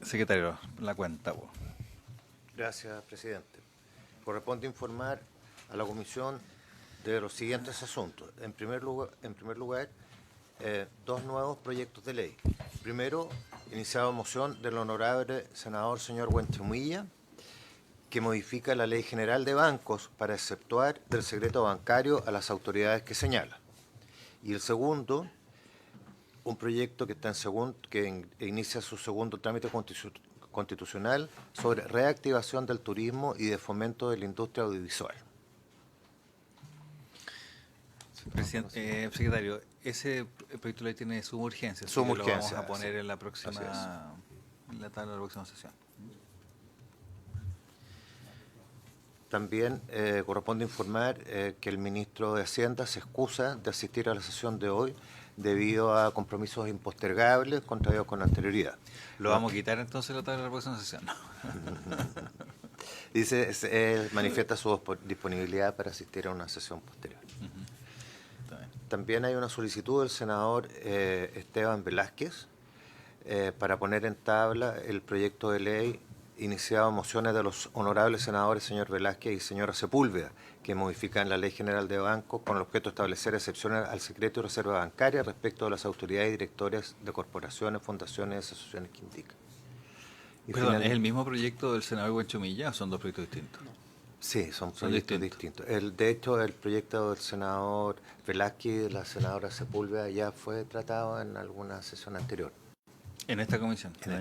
Secretario, la cuenta, po. Gracias, presidente. Corresponde informar a la comisión de los siguientes asuntos. En primer lugar, dos nuevos proyectos de ley. Primero, iniciada moción del honorable senador señor Buentemilla, que modifica la Ley General de Bancos para exceptuar del secreto bancario a las autoridades que señala. Y el segundo, un proyecto que inicia su segundo trámite constitucional sobre reactivación del turismo y de fomento de la industria audiovisual. Secretario, ese proyecto de ley tiene suma urgencia, así Suma que urgencia, lo vamos a poner sí. en la próxima, en la tabla de la próxima sesión. También corresponde informar que el ministro de Hacienda se excusa de asistir a la sesión de hoy debido a compromisos impostergables contraídos con anterioridad. ¿Lo vamos a quitar entonces la tabla de la próxima sesión? Dice, manifiesta su disponibilidad para asistir a una sesión posterior. También hay una solicitud del senador Esteban Velázquez para poner en tabla el proyecto de ley iniciado a mociones de los honorables senadores señor Velázquez y señora Sepúlveda, que modifican la Ley General de Bancos con el objeto de establecer excepciones al secreto y reserva bancaria respecto de las autoridades y directores de corporaciones, fundaciones y asociaciones que indican. Perdón, ¿es el mismo proyecto del senador Buentemilla o son dos proyectos distintos? Sí, son proyectos distintos. De hecho, el proyecto del senador Velázquez y de la senadora Sepúlveda ya fue tratado en alguna sesión anterior. ¿En esta comisión? En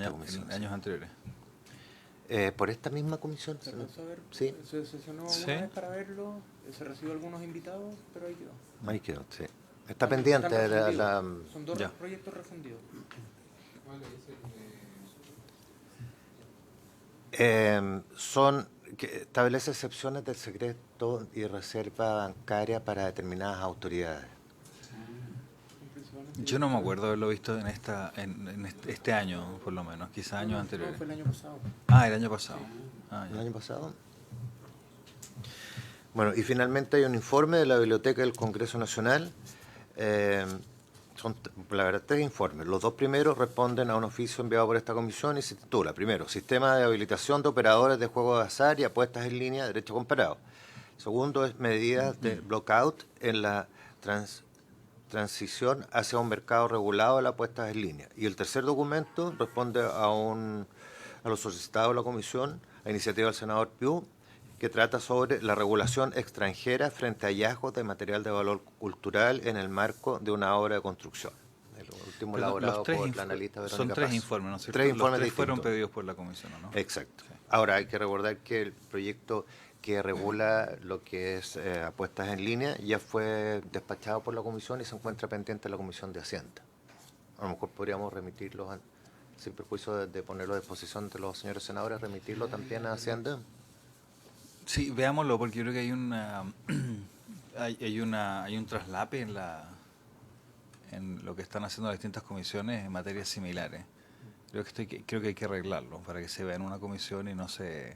años anteriores. Por esta misma comisión. ¿Se alcanzó a ver? Sí. Se sesionó una vez para verlo, se recibió algunos invitados, pero ahí quedó. Ahí quedó, sí. Está pendiente de la... Son dos proyectos refundidos. Son que establece excepciones del secreto y reserva bancaria para determinadas autoridades. Yo no me acuerdo de haberlo visto en este año, por lo menos, quizás años anteriores. No, fue el año pasado. Ah, el año pasado. ¿El año pasado? Bueno, y finalmente hay un informe de la Biblioteca del Congreso Nacional. Son, la verdad, 3 informes. Los 2 primeros responden a un oficio enviado por esta comisión y se titula, primero, Sistema de habilitación de operadores de juegos de azar y apuestas en línea, derecho comparado. Segundo es medidas de blockout en la transición hacia un mercado regulado de las apuestas en línea. Y el tercer documento responde a lo solicitado de la comisión, a iniciativa del senador Piu, que trata sobre la regulación extranjera frente a hallazgos de material de valor cultural en el marco de una obra de construcción. El último elaborado por la analista Verónica Son 3 Paz. informes, ¿no es cierto? 3 informes Los 3 distintos. fueron pedidos por la comisión, ¿no? Exacto. Sí. Ahora, hay que recordar que el proyecto que regula lo que es apuestas en línea ya fue despachado por la comisión y se encuentra pendiente en la Comisión de Hacienda. A lo mejor podríamos remitirlo, sin perjuicio de ponerlo a disposición de los señores senadores, remitirlo también a Hacienda. Sí, veámoslo, porque yo creo que hay un traslape en lo que están haciendo las distintas comisiones en materias similares. Creo que hay que arreglarlo para que se vea en una comisión y no se...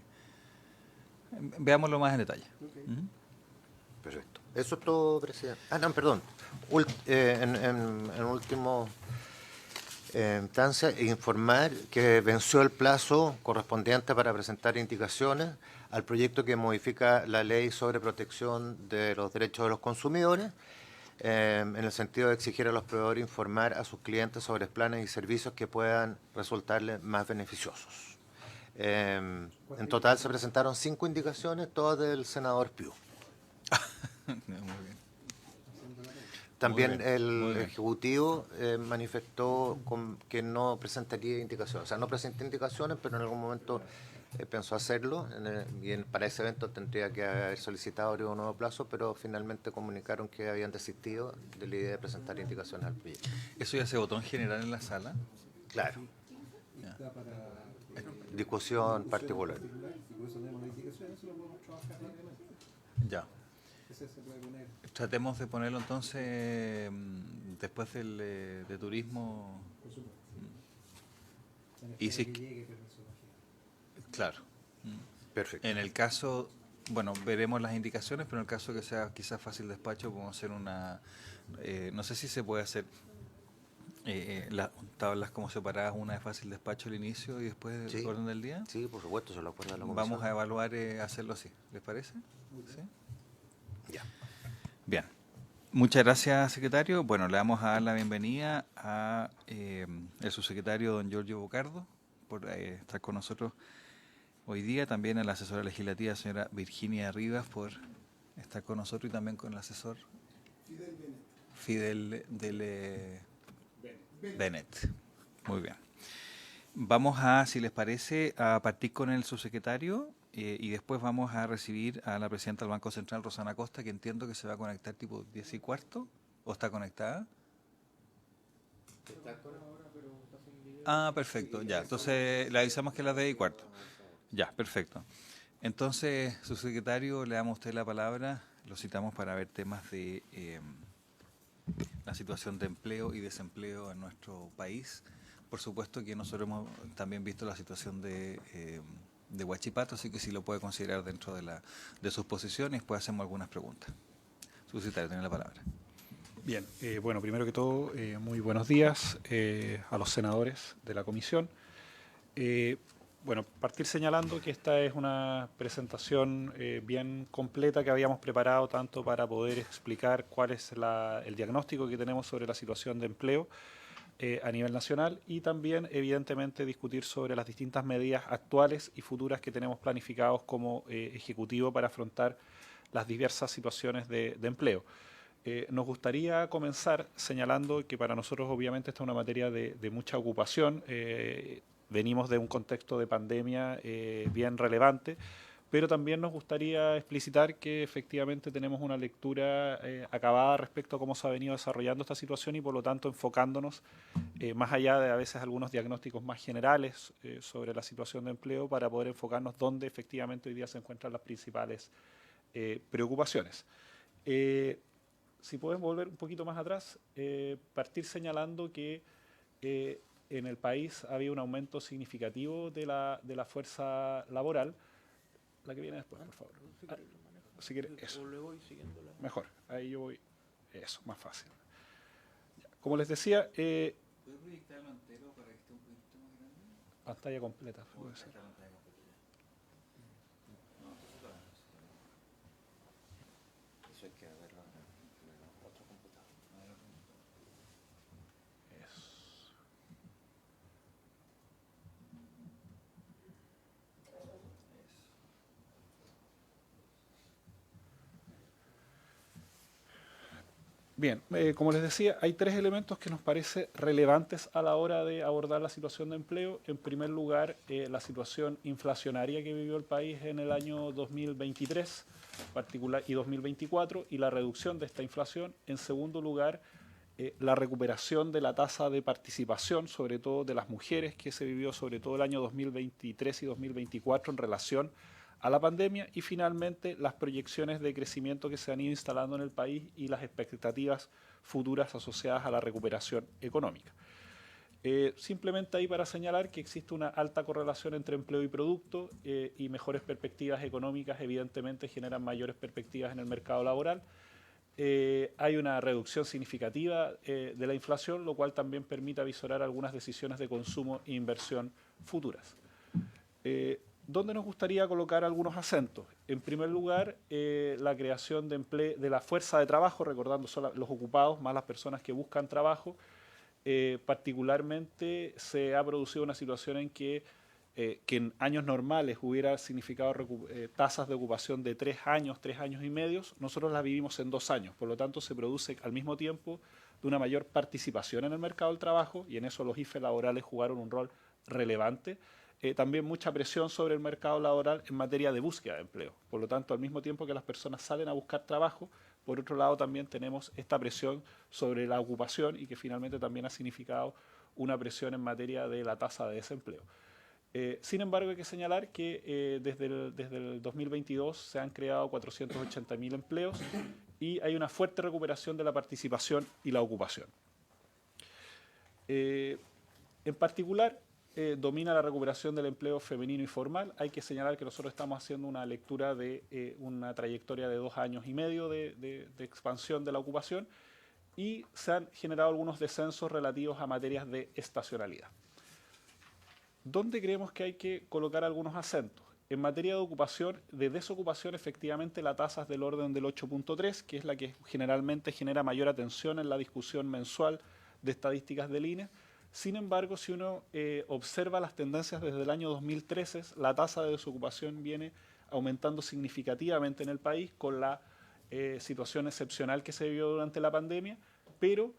Veámoslo más en detalle. Okay. Perfecto. Eso es todo, presidente. No, perdón. En último instancia, informar que venció el plazo correspondiente para presentar indicaciones al proyecto que modifica la ley sobre protección de los derechos de los consumidores, en el sentido de exigir a los proveedores informar a sus clientes sobre planes y servicios que puedan resultarles más beneficiosos. En total se presentaron 5 indicaciones, todas del senador Piu. Muy bien. También el Ejecutivo manifestó que no presentaría indicaciones. O sea, no presenté indicaciones, pero en algún momento pensó hacerlo. Para ese evento tendría que haber solicitado un nuevo plazo, pero finalmente comunicaron que habían desistido de la idea de presentar indicaciones al proyecto. ¿Eso ya se votó en general en la sala? Claro. Discusión particular. Ya. Tratemos de ponerlo entonces después de turismo. Y si, claro. Perfecto. En el caso, bueno, veremos las indicaciones, pero en el caso que sea quizás fácil despacho, podemos hacer una... no sé si se puede hacer Las tablas como separadas, una de fácil despacho al inicio y después Sí. orden del día. Sí, por supuesto, se lo acuerda la comisión. Vamos a evaluar hacerlo así, ¿les parece? ¿Sí? Ya. Bien. Muchas gracias, secretario. Bueno, le vamos a dar la bienvenida a el subsecretario don Giorgio Bocardo por estar con nosotros hoy día. También a la asesora legislativa, señora Virginia Rivas, por estar con nosotros y también con el asesor Fidel Bennett. Muy bien. Vamos a, si les parece, a partir con el subsecretario y después vamos a recibir a la presidenta del Banco Central, Rosana Costa, que entiendo que se va a conectar tipo 10:15, ¿o está conectada? Ah, perfecto, ya. Entonces le avisamos que es las 10:15. Ya, perfecto. Entonces, subsecretario, le damos a usted la palabra. Lo citamos para ver temas de la situación de empleo y desempleo en nuestro país. Por supuesto que nosotros hemos también visto la situación de Huachipato, así que si lo puede considerar dentro de sus posiciones, pues hacemos algunas preguntas. Subsecretario, tiene la palabra. Bien, bueno, primero que todo, muy buenos días a los senadores de la comisión. Bueno, partir señalando que esta es una presentación bien completa que habíamos preparado tanto para poder explicar cuál es el diagnóstico que tenemos sobre la situación de empleo a nivel nacional y también, evidentemente, discutir sobre las distintas medidas actuales y futuras que tenemos planificados como Ejecutivo para afrontar las diversas situaciones de empleo. Nos gustaría comenzar señalando que para nosotros obviamente esta es una materia de mucha ocupación. Venimos de un contexto de pandemia bien relevante, pero también nos gustaría explicitar que efectivamente tenemos una lectura acabada respecto a cómo se ha venido desarrollando esta situación y por lo tanto enfocándonos más allá de a veces algunos diagnósticos más generales sobre la situación de empleo para poder enfocarnos dónde efectivamente hoy día se encuentran las principales preocupaciones. Si pueden volver un poquito más atrás, partir señalando que en el país había un aumento significativo de la fuerza laboral. La que viene después, por favor. Si quiere, eso. Mejor, ahí yo voy. Eso, más fácil. Como les decía, ¿Puedo proyectarlo entero para que esté un poquito más grande? pantalla completa. Puede ser. Eso hay que verlo en otro computador. Eso. Bien, como les decía, hay tres elementos que nos parecen relevantes a la hora de abordar la situación de empleo. En primer lugar, la situación inflacionaria que vivió el país en el año 2023 particular, y 2024 y la reducción de esta inflación. En segundo lugar, la recuperación de la tasa de participación, sobre todo de las mujeres, que se vivió sobre todo el año 2023 y 2024 en relación a la pandemia, y finalmente las proyecciones de crecimiento que se han ido instalando en el país y las expectativas futuras asociadas a la recuperación económica. Simplemente ahí para señalar que existe una alta correlación entre empleo y producto y mejores perspectivas económicas evidentemente generan mayores perspectivas en el mercado laboral. Hay una reducción significativa de la inflación, lo cual también permite avisorar algunas decisiones de consumo e inversión futuras. ¿Dónde nos gustaría colocar algunos acentos? En primer lugar, la creación de la fuerza de trabajo, recordando son los ocupados más las personas que buscan trabajo. Particularmente se ha producido una situación en que en años normales hubiera significado tasas de ocupación de 3 años y medio, nosotros las vivimos en 2 años. Por lo tanto, se produce al mismo tiempo de una mayor participación en el mercado del trabajo y en eso los IFE laborales jugaron un rol relevante. También mucha presión sobre el mercado laboral en materia de búsqueda de empleo. Por lo tanto, al mismo tiempo que las personas salen a buscar trabajo, por otro lado también tenemos esta presión sobre la ocupación y que finalmente también ha significado una presión en materia de la tasa de desempleo. Sin embargo, hay que señalar que desde el 2022 se han creado 480.000 empleos y hay una fuerte recuperación de la participación y la ocupación. En particular, domina la recuperación del empleo femenino y formal. Hay que señalar que nosotros estamos haciendo una lectura de una trayectoria de 2 años y medio de expansión de la ocupación y se han generado algunos descensos relativos a materias de estacionalidad. ¿Dónde creemos que hay que colocar algunos acentos? En materia de ocupación, de desocupación, efectivamente la tasa es del orden del 8.3, que es la que generalmente genera mayor atención en la discusión mensual de estadísticas del INE. Sin embargo, si uno observa las tendencias desde el año 2013, la tasa de desocupación viene aumentando significativamente en el país con la situación excepcional que se vivió durante la pandemia, pero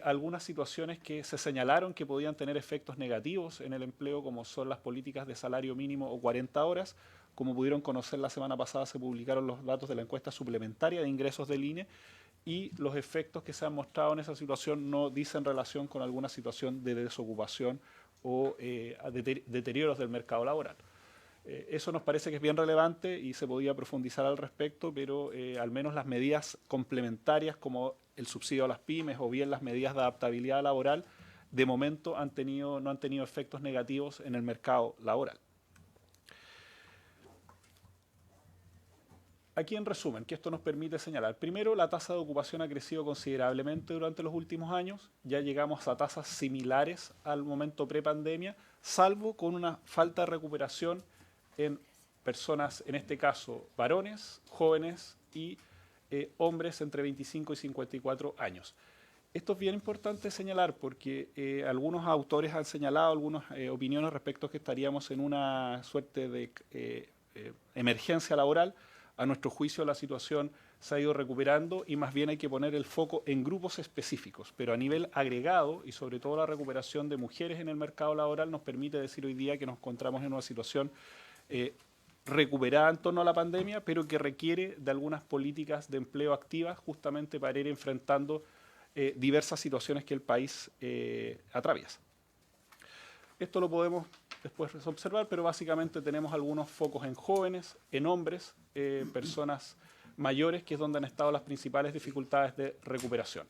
algunas situaciones que se señalaron que podían tener efectos negativos en el empleo, como son las políticas de salario mínimo o 40 horas. Como pudieron conocer la semana pasada, se publicaron los datos de la encuesta suplementaria de ingresos del INE y los efectos que se han mostrado en esa situación no dicen relación con alguna situación de desocupación o deterioros del mercado laboral. Eso nos parece que es bien relevante y se podía profundizar al respecto, pero al menos las medidas complementarias como el subsidio a las pymes o bien las medidas de adaptabilidad laboral, de momento no han tenido efectos negativos en el mercado laboral. Aquí en resumen, que esto nos permite señalar. Primero, la tasa de ocupación ha crecido considerablemente durante los últimos años. Ya llegamos a tasas similares al momento prepandemia, salvo con una falta de recuperación en personas, en este caso varones, jóvenes y hombres entre 25 y 54 años. Esto es bien importante señalar porque algunos autores han señalado algunas opiniones respecto a que estaríamos en una suerte de emergencia laboral. A nuestro juicio la situación se ha ido recuperando y más bien hay que poner el foco en grupos específicos, pero a nivel agregado y sobre todo la recuperación de mujeres en el mercado laboral nos permite decir hoy día que nos encontramos en una situación recuperada en torno a la pandemia, pero que requiere de algunas políticas de empleo activas justamente para ir enfrentando diversas situaciones que el país atraviesa. Esto lo podemos después observar, pero básicamente tenemos algunos focos en jóvenes, en hombres, personas mayores, que es donde han estado las principales dificultades de recuperación.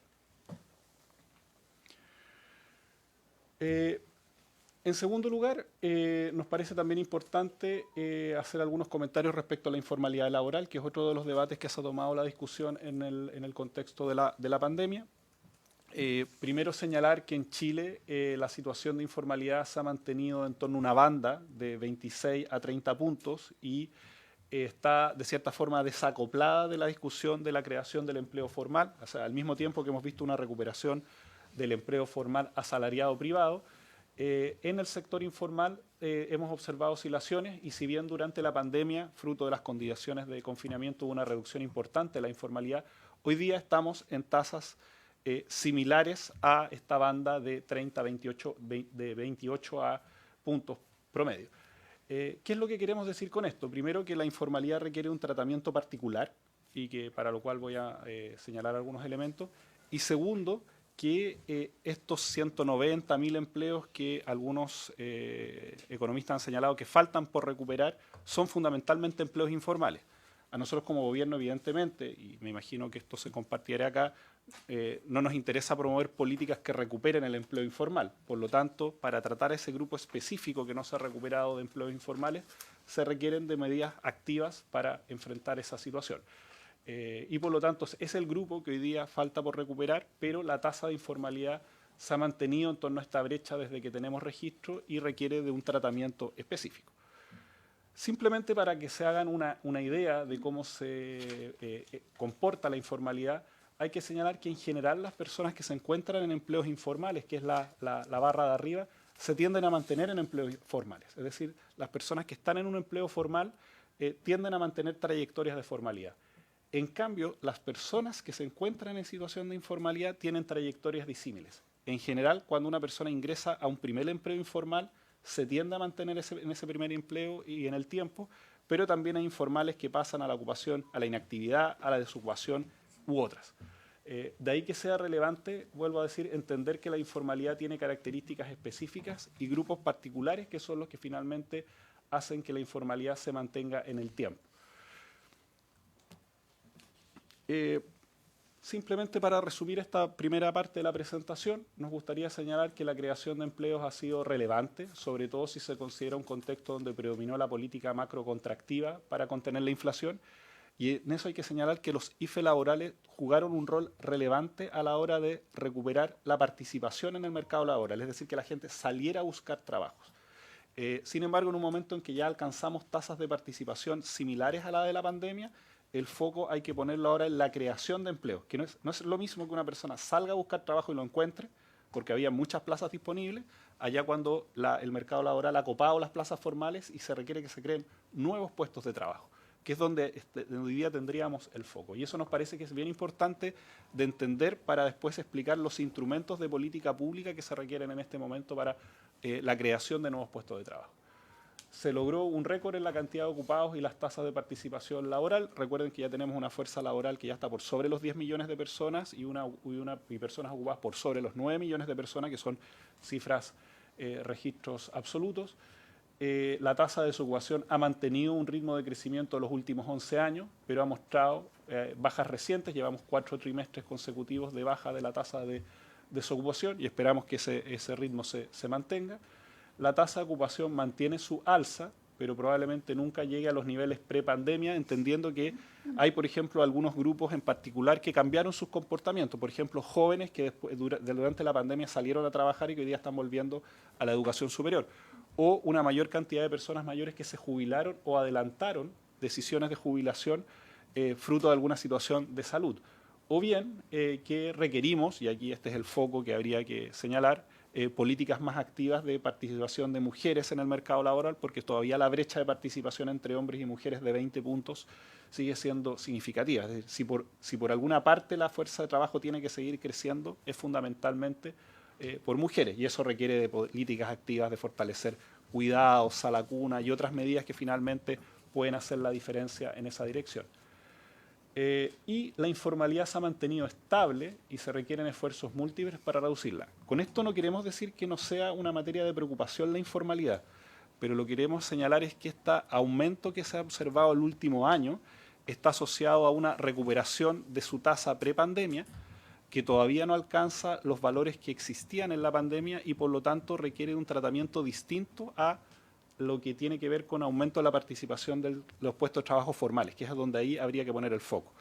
En segundo lugar, nos parece también importante hacer algunos comentarios respecto a la informalidad laboral, que es otro de los debates que se ha tomado la discusión en el contexto de la pandemia. Primero señalar que en Chile la situación de informalidad se ha mantenido en torno a una banda de 26 a 30 puntos y está de cierta forma desacoplada de la discusión de la creación del empleo formal. O sea, al mismo tiempo que hemos visto una recuperación del empleo formal asalariado privado, en el sector informal hemos observado oscilaciones y si bien durante la pandemia, fruto de las condiciones de confinamiento, hubo una reducción importante de la informalidad, hoy día estamos en tasas similares a esta banda de 30 a 28, de 28 a puntos promedio. ¿Qué es lo que queremos decir con esto? Primero, que la informalidad requiere un tratamiento particular y que para lo cual voy a señalar algunos elementos. Y segundo, que estos 190.000 empleos que algunos economistas han señalado que faltan por recuperar son fundamentalmente empleos informales. A nosotros como gobierno, evidentemente, y me imagino que esto se compartirá acá, no nos interesa promover políticas que recuperen el empleo informal. Por lo tanto, para tratar a ese grupo específico que no se ha recuperado de empleos informales, se requieren de medidas activas para enfrentar esa situación. Y por lo tanto, es el grupo que hoy día falta por recuperar, pero la tasa de informalidad se ha mantenido en torno a esta brecha desde que tenemos registro y requiere de un tratamiento específico. Simplemente para que se hagan una idea de cómo se comporta la informalidad, hay que señalar que en general las personas que se encuentran en empleos informales, que es la barra de arriba, se tienden a mantener en empleos formales. Es decir, las personas que están en un empleo formal tienden a mantener trayectorias de formalidad. En cambio, las personas que se encuentran en situación de informalidad tienen trayectorias disímiles. En general, cuando una persona ingresa a un primer empleo informal, se tiende a mantener en ese primer empleo y en el tiempo, pero también hay informales que pasan a la ocupación, a la inactividad, a la desocupación u otras. De ahí que sea relevante, vuelvo a decir, entender que la informalidad tiene características específicas y grupos particulares que son los que finalmente hacen que la informalidad se mantenga en el tiempo. Simplemente para resumir esta primera parte de la presentación, nos gustaría señalar que la creación de empleos ha sido relevante, sobre todo si se considera un contexto donde predominó la política macrocontractiva para contener la inflación, Y en eso hay que señalar que los IFE laborales jugaron un rol relevante a la hora de recuperar la participación en el mercado laboral, es decir, que la gente saliera a buscar trabajos. Sin embargo, en un momento en que ya alcanzamos tasas de participación similares a la de la pandemia, el foco hay que ponerlo ahora en la creación de empleos, que no es lo mismo que una persona salga a buscar trabajo y lo encuentre, porque había muchas plazas disponibles, allá cuando el mercado laboral ha copado las plazas formales y se requiere que se creen nuevos puestos de trabajo, que es donde hoy día tendríamos el foco. Y eso nos parece que es bien importante de entender para después explicar los instrumentos de política pública que se requieren en este momento para la creación de nuevos puestos de trabajo. Se logró un récord en la cantidad de ocupados y las tasas de participación laboral. Recuerden que ya tenemos una fuerza laboral que ya está por sobre los 10 millones de personas y personas ocupadas por sobre los 9 millones de personas, que son cifras, registros absolutos. La tasa de desocupación ha mantenido un ritmo de crecimiento en los últimos 11 años, pero ha mostrado bajas recientes. Llevamos 4 trimestres consecutivos de baja de la tasa de desocupación y esperamos que ese ritmo se mantenga. La tasa de ocupación mantiene su alza, pero probablemente nunca llegue a los niveles pre-pandemia, entendiendo que hay, por ejemplo, algunos grupos en particular que cambiaron sus comportamientos. Por ejemplo, jóvenes que durante la pandemia salieron a trabajar y que hoy día están volviendo a la educación superior. O una mayor cantidad de personas mayores que se jubilaron o adelantaron decisiones de jubilación fruto de alguna situación de salud. O bien que requerimos, y aquí este es el foco que habría que señalar, políticas más activas de participación de mujeres en el mercado laboral, porque todavía la brecha de participación entre hombres y mujeres de 20 puntos sigue siendo significativa. Es decir, si por alguna parte la fuerza de trabajo tiene que seguir creciendo, es fundamentalmente por mujeres, y eso requiere de políticas activas de fortalecer cuidados, sala cuna y otras medidas que finalmente pueden hacer la diferencia en esa dirección. Y la informalidad se ha mantenido estable y se requieren esfuerzos múltiples para reducirla. Con esto no queremos decir que no sea una materia de preocupación la informalidad, pero lo que queremos señalar es que este aumento que se ha observado el último año está asociado a una recuperación de su tasa prepandemia, que todavía no alcanza los valores que existían en la pandemia y por lo tanto requiere un tratamiento distinto a lo que tiene que ver con aumento de la participación de los puestos de trabajo formales, que es donde ahí habría que poner el foco.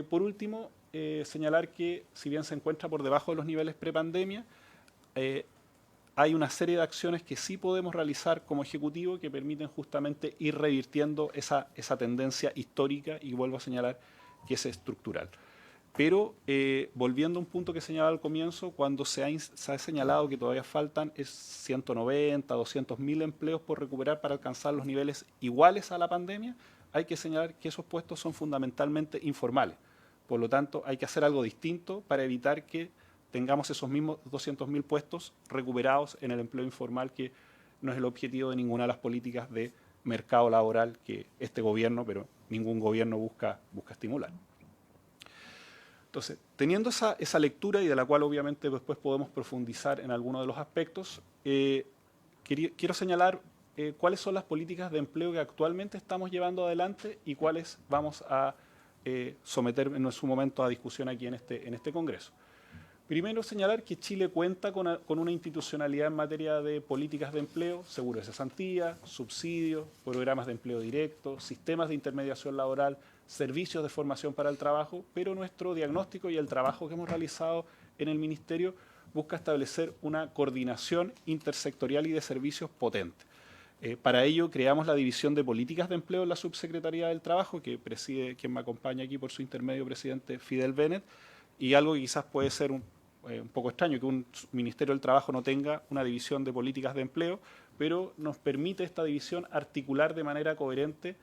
Por último, señalar que si bien se encuentra por debajo de los niveles prepandemia, hay una serie de acciones que sí podemos realizar como Ejecutivo que permiten justamente ir revirtiendo esa tendencia histórica, y vuelvo a señalar que es estructural. Pero volviendo a un punto que señalaba al comienzo, cuando se ha señalado que todavía faltan 190, 200.000 empleos por recuperar para alcanzar los niveles iguales a la pandemia, hay que señalar que esos puestos son fundamentalmente informales. Por lo tanto, hay que hacer algo distinto para evitar que tengamos esos mismos 200.000 puestos recuperados en el empleo informal, que no es el objetivo de ninguna de las políticas de mercado laboral que este gobierno, pero ningún gobierno busca estimular. Entonces, teniendo esa lectura, y de la cual obviamente después podemos profundizar en algunos de los aspectos, quiero señalar cuáles son las políticas de empleo que actualmente estamos llevando adelante y cuáles vamos a someter en su momento a discusión aquí en este Congreso. Primero, señalar que Chile cuenta con una institucionalidad en materia de políticas de empleo, seguros de cesantía, subsidios, programas de empleo directo, sistemas de intermediación laboral, servicios de formación para el trabajo, pero nuestro diagnóstico y el trabajo que hemos realizado en el Ministerio busca establecer una coordinación intersectorial y de servicios potente. Para ello creamos la División de Políticas de Empleo en la Subsecretaría del Trabajo, que preside quien me acompaña aquí por su intermedio, presidente Fidel Bennett, y algo que quizás puede ser un poco extraño, que un Ministerio del Trabajo no tenga una división de políticas de empleo, pero nos permite esta división articular de manera coherente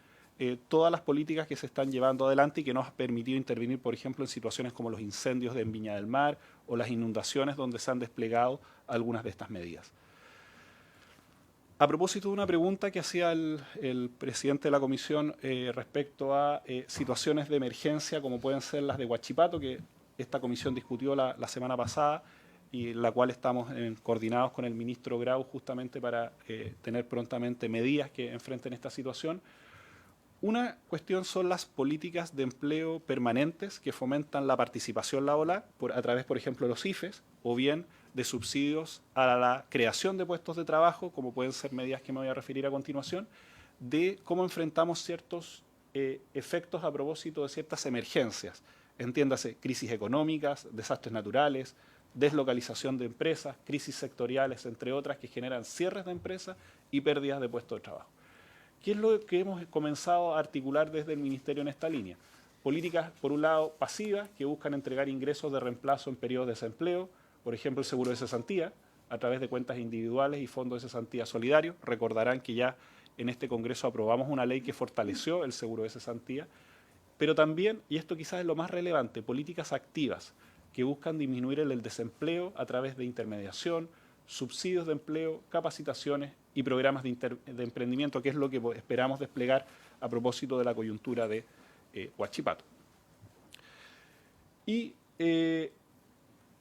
todas las políticas que se están llevando adelante y que nos ha permitido intervenir, por ejemplo, en situaciones como los incendios en Viña del Mar o las inundaciones, donde se han desplegado algunas de estas medidas. A propósito de una pregunta que hacía el presidente de la comisión respecto a situaciones de emergencia como pueden ser las de Huachipato, que esta comisión discutió la semana pasada y la cual estamos coordinados con el ministro Grau justamente para tener prontamente medidas que enfrenten esta situación. Una cuestión son las políticas de empleo permanentes que fomentan la participación laboral a través, por ejemplo, de los IFES, o bien de subsidios a la creación de puestos de trabajo, como pueden ser medidas que me voy a referir a continuación. de cómo enfrentamos ciertos efectos a propósito de ciertas emergencias. Entiéndase, crisis económicas, desastres naturales, deslocalización de empresas, crisis sectoriales, entre otras, que generan cierres de empresas y pérdidas de puestos de trabajo. ¿Qué es lo que hemos comenzado a articular desde el Ministerio en esta línea? Políticas, por un lado, pasivas, que buscan entregar ingresos de reemplazo en periodos de desempleo, por ejemplo, el seguro de cesantía, a través de cuentas individuales y fondos de cesantía solidarios. Recordarán que ya en este Congreso aprobamos una ley que fortaleció el seguro de cesantía, pero también, y esto quizás es lo más relevante, políticas activas que buscan disminuir el desempleo a través de intermediación, subsidios de empleo, capacitaciones y programas de emprendimiento, que es lo que esperamos desplegar a propósito de la coyuntura de Huachipato. Y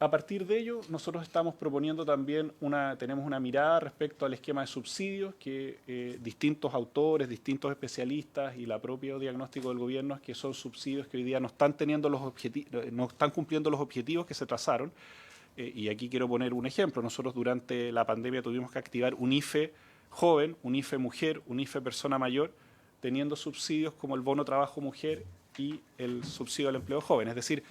a partir de ello, nosotros estamos proponiendo también tenemos una mirada respecto al esquema de subsidios que distintos autores, distintos especialistas y el propio diagnóstico del gobierno es que son subsidios que hoy día no están cumpliendo los objetivos que se trazaron. Y aquí quiero poner un ejemplo. Nosotros durante la pandemia tuvimos que activar un IFE joven, un IFE mujer, un IFE persona mayor, teniendo subsidios como el bono trabajo mujer y el subsidio al empleo joven. Es decir,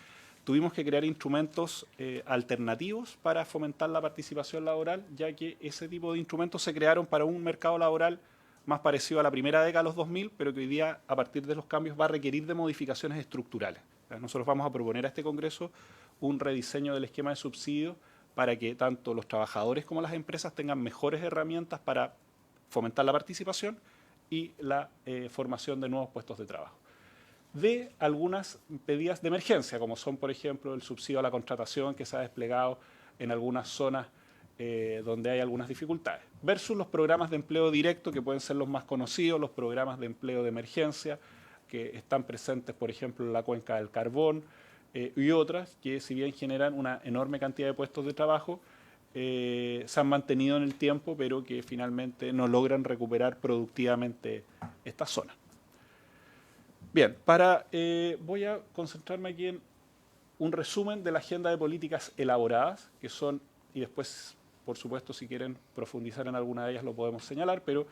tuvimos que crear instrumentos alternativos para fomentar la participación laboral, ya que ese tipo de instrumentos se crearon para un mercado laboral más parecido a la primera década de los 2000, pero que hoy día, a partir de los cambios, va a requerir de modificaciones estructurales. Nosotros vamos a proponer a este Congreso un rediseño del esquema de subsidios para que tanto los trabajadores como las empresas tengan mejores herramientas para fomentar la participación y la formación de nuevos puestos de trabajo. De algunas medidas de emergencia, como son, por ejemplo, el subsidio a la contratación que se ha desplegado en algunas zonas donde hay algunas dificultades, versus los programas de empleo directo, que pueden ser los más conocidos, los programas de empleo de emergencia, que están presentes, por ejemplo, en la cuenca del carbón, y otras que, si bien generan una enorme cantidad de puestos de trabajo, se han mantenido en el tiempo, pero que finalmente no logran recuperar productivamente esta zona. Bien, voy a concentrarme aquí en un resumen de la agenda de políticas elaboradas, que son, y después, por supuesto, si quieren profundizar en alguna de ellas lo podemos señalar, pero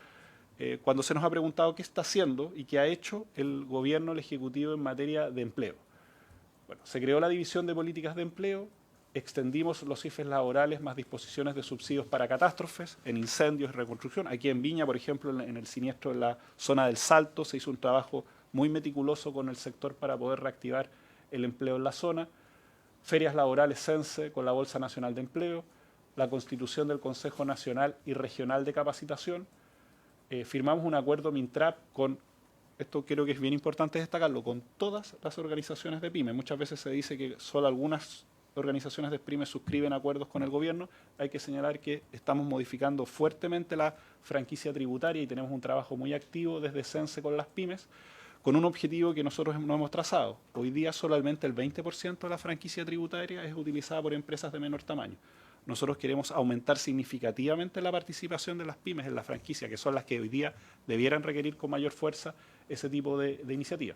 cuando se nos ha preguntado qué está haciendo y qué ha hecho el gobierno, el Ejecutivo en materia de empleo. Bueno, se creó la División de Políticas de Empleo, extendimos los IFES laborales más disposiciones de subsidios para catástrofes, en incendios y reconstrucción. Aquí en Viña, por ejemplo, en el siniestro en la zona del Salto, se hizo un trabajo muy meticuloso con el sector para poder reactivar el empleo en la zona. Ferias laborales CENSE con la Bolsa Nacional de Empleo, la constitución del Consejo Nacional y Regional de Capacitación. Firmamos un acuerdo MINTRAP con, esto creo que es bien importante destacarlo, con todas las organizaciones de pymes. Muchas veces se dice que solo algunas organizaciones de pymes suscriben acuerdos con el gobierno. Hay que señalar que estamos modificando fuertemente la franquicia tributaria y tenemos un trabajo muy activo desde CENSE con las pymes, con un objetivo que nosotros no hemos trazado. Hoy día solamente el 20% de la franquicia tributaria es utilizada por empresas de menor tamaño. Nosotros queremos aumentar significativamente la participación de las pymes en la franquicia, que son las que hoy día debieran requerir con mayor fuerza ese tipo de iniciativas.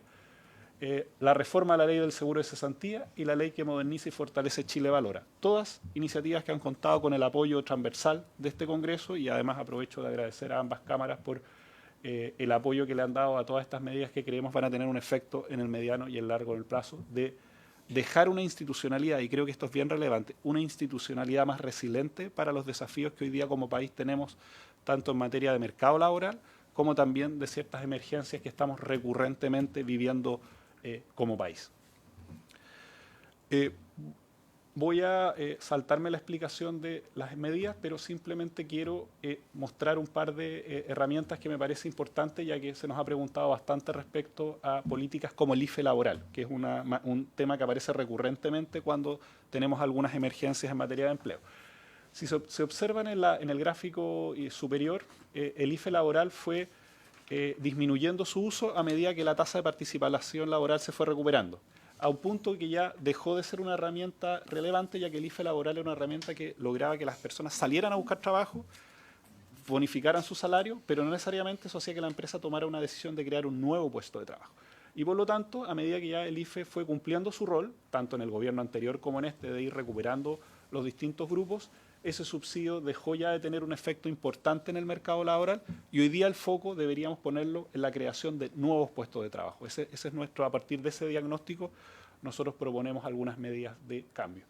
La reforma a la ley del seguro de cesantía y la ley que moderniza y fortalece Chile Valora. Todas iniciativas que han contado con el apoyo transversal de este Congreso, y además aprovecho de agradecer a ambas cámaras por el apoyo que le han dado a todas estas medidas que creemos van a tener un efecto en el mediano y el largo del plazo de dejar una institucionalidad, y creo que esto es bien relevante, una institucionalidad más resiliente para los desafíos que hoy día como país tenemos, tanto en materia de mercado laboral como también de ciertas emergencias que estamos recurrentemente viviendo como país. Voy a saltarme la explicación de las medidas, pero simplemente quiero mostrar un par de herramientas que me parece importante, ya que se nos ha preguntado bastante respecto a políticas como el IFE laboral, que es un tema que aparece recurrentemente cuando tenemos algunas emergencias en materia de empleo. Si se observan en el gráfico superior, el IFE laboral fue disminuyendo su uso a medida que la tasa de participación laboral se fue recuperando, a un punto que ya dejó de ser una herramienta relevante, ya que el IFE laboral era una herramienta que lograba que las personas salieran a buscar trabajo, bonificaran su salario, pero no necesariamente eso hacía que la empresa tomara una decisión de crear un nuevo puesto de trabajo. Y por lo tanto, a medida que ya el IFE fue cumpliendo su rol, tanto en el gobierno anterior como en este, de ir recuperando los distintos grupos, ese subsidio dejó ya de tener un efecto importante en el mercado laboral y hoy día el foco deberíamos ponerlo en la creación de nuevos puestos de trabajo. Ese es nuestro, a partir de ese diagnóstico, nosotros proponemos algunas medidas de cambio.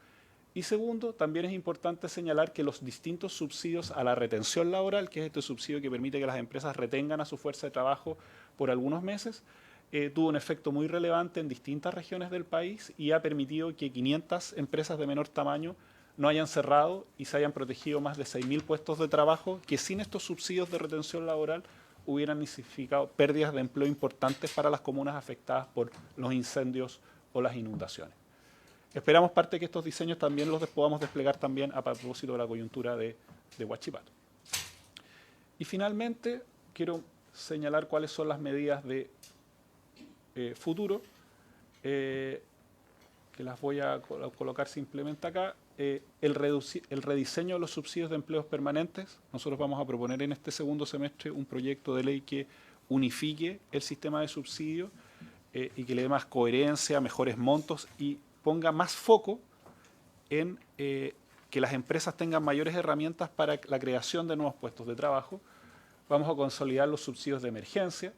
Y segundo, también es importante señalar que los distintos subsidios a la retención laboral, que es este subsidio que permite que las empresas retengan a su fuerza de trabajo por algunos meses, tuvo un efecto muy relevante en distintas regiones del país y ha permitido que 500 empresas de menor tamaño no hayan cerrado y se hayan protegido más de 6.000 puestos de trabajo que sin estos subsidios de retención laboral hubieran significado pérdidas de empleo importantes para las comunas afectadas por los incendios o las inundaciones. Esperamos parte que estos diseños también los podamos desplegar también a propósito de la coyuntura de Huachipato. Y finalmente, quiero señalar cuáles son las medidas de futuro, que las voy a colocar simplemente acá. El rediseño de los subsidios de empleos permanentes. Nosotros vamos a proponer en este segundo semestre un proyecto de ley que unifique el sistema de subsidios y que le dé más coherencia, mejores montos y ponga más foco en que las empresas tengan mayores herramientas para la creación de nuevos puestos de trabajo. Vamos a consolidar los subsidios de emergencia,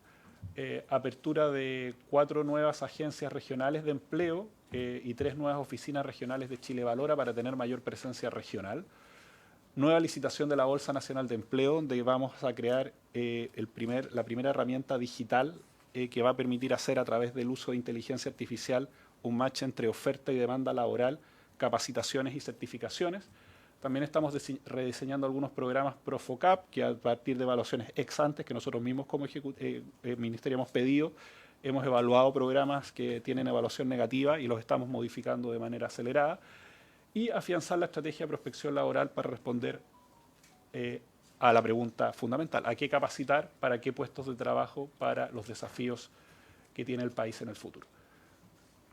apertura de 4 nuevas agencias regionales de empleo y 3 nuevas oficinas regionales de Chile Valora para tener mayor presencia regional. Nueva licitación de la Bolsa Nacional de Empleo, donde vamos a crear la primera herramienta digital que va a permitir hacer a través del uso de inteligencia artificial un match entre oferta y demanda laboral, capacitaciones y certificaciones. También estamos rediseñando algunos programas Profocap, que a partir de evaluaciones ex antes, que nosotros mismos como Ministerio hemos pedido, hemos evaluado programas que tienen evaluación negativa y los estamos modificando de manera acelerada. Y afianzar la estrategia de prospección laboral para responder a la pregunta fundamental: ¿a qué capacitar? ¿Para qué puestos de trabajo? Para los desafíos que tiene el país en el futuro.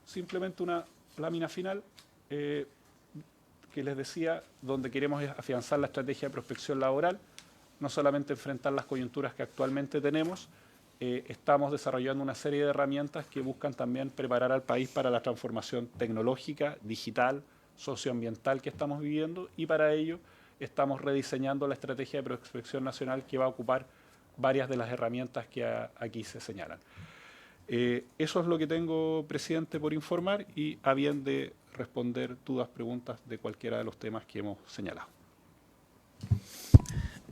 Simplemente una lámina final que les decía, donde queremos es afianzar la estrategia de prospección laboral, no solamente enfrentar las coyunturas que actualmente tenemos, estamos desarrollando una serie de herramientas que buscan también preparar al país para la transformación tecnológica, digital, socioambiental que estamos viviendo, y para ello estamos rediseñando la estrategia de prospección nacional que va a ocupar varias de las herramientas que aquí se señalan. Eso es lo que tengo, presidente, por informar y a bien de responder dudas, preguntas de cualquiera de los temas que hemos señalado.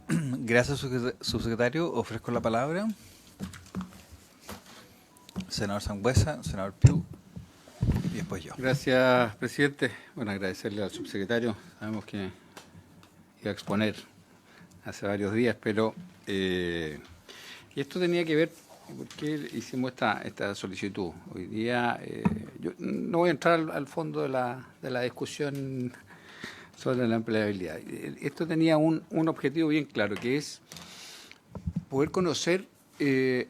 Gracias, subsecretario. Ofrezco la palabra. Senador Sangüesa, senador Piu y después yo. Gracias, presidente. Bueno, agradecerle al subsecretario. Sabemos que iba a exponer hace varios días, pero y esto tenía que ver. ¿Por qué hicimos esta solicitud? Hoy día, yo no voy a entrar al fondo de la discusión sobre la empleabilidad. Esto tenía un objetivo bien claro, que es poder conocer de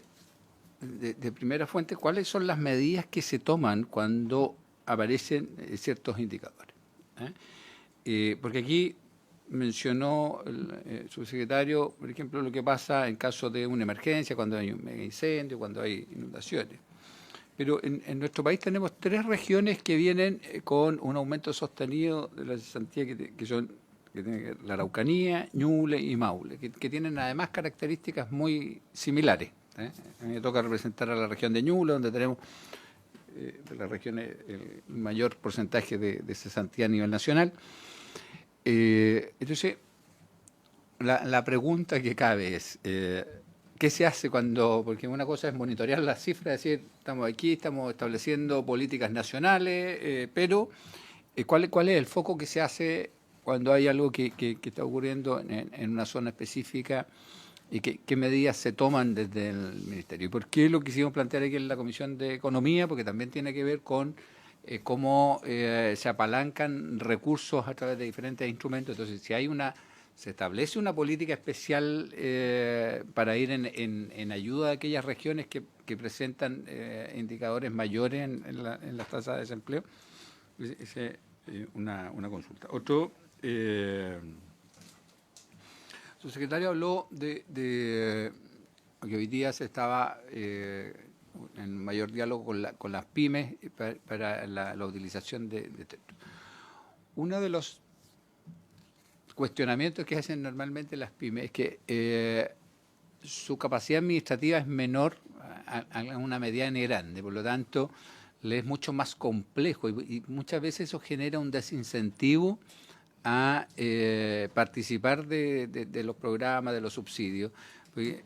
primera fuente cuáles son las medidas que se toman cuando aparecen ciertos indicadores. Porque aquí mencionó el subsecretario, por ejemplo, lo que pasa en caso de una emergencia, cuando hay un mega incendio, cuando hay inundaciones. Pero en nuestro país tenemos 3 regiones que vienen con un aumento sostenido de la cesantía que son la Araucanía, Ñuble y Maule, que tienen además características muy similares. A mí me toca representar a la región de Ñuble, donde tenemos de la región el mayor porcentaje de cesantía a nivel nacional. Entonces, la pregunta que cabe es, ¿qué se hace cuando, porque una cosa es monitorear las cifras, decir, estamos aquí, estamos estableciendo políticas nacionales, pero ¿cuál es el foco que se hace cuando hay algo que está ocurriendo en una zona específica y qué medidas se toman desde el Ministerio? ¿Y por qué lo quisimos plantear aquí en la Comisión de Economía? Porque también tiene que ver con cómo se apalancan recursos a través de diferentes instrumentos. Entonces, si hay se establece una política especial para ir en ayuda a aquellas regiones que presentan indicadores mayores en las tasas de desempleo, esa es una consulta. Otro, su secretario habló de que hoy día se estaba en mayor diálogo con las pymes para la utilización de texto. Uno de los cuestionamientos que hacen normalmente las pymes es que su capacidad administrativa es menor a una mediana y grande, por lo tanto, le es mucho más complejo y muchas veces eso genera un desincentivo a participar de los programas, de los subsidios. Porque,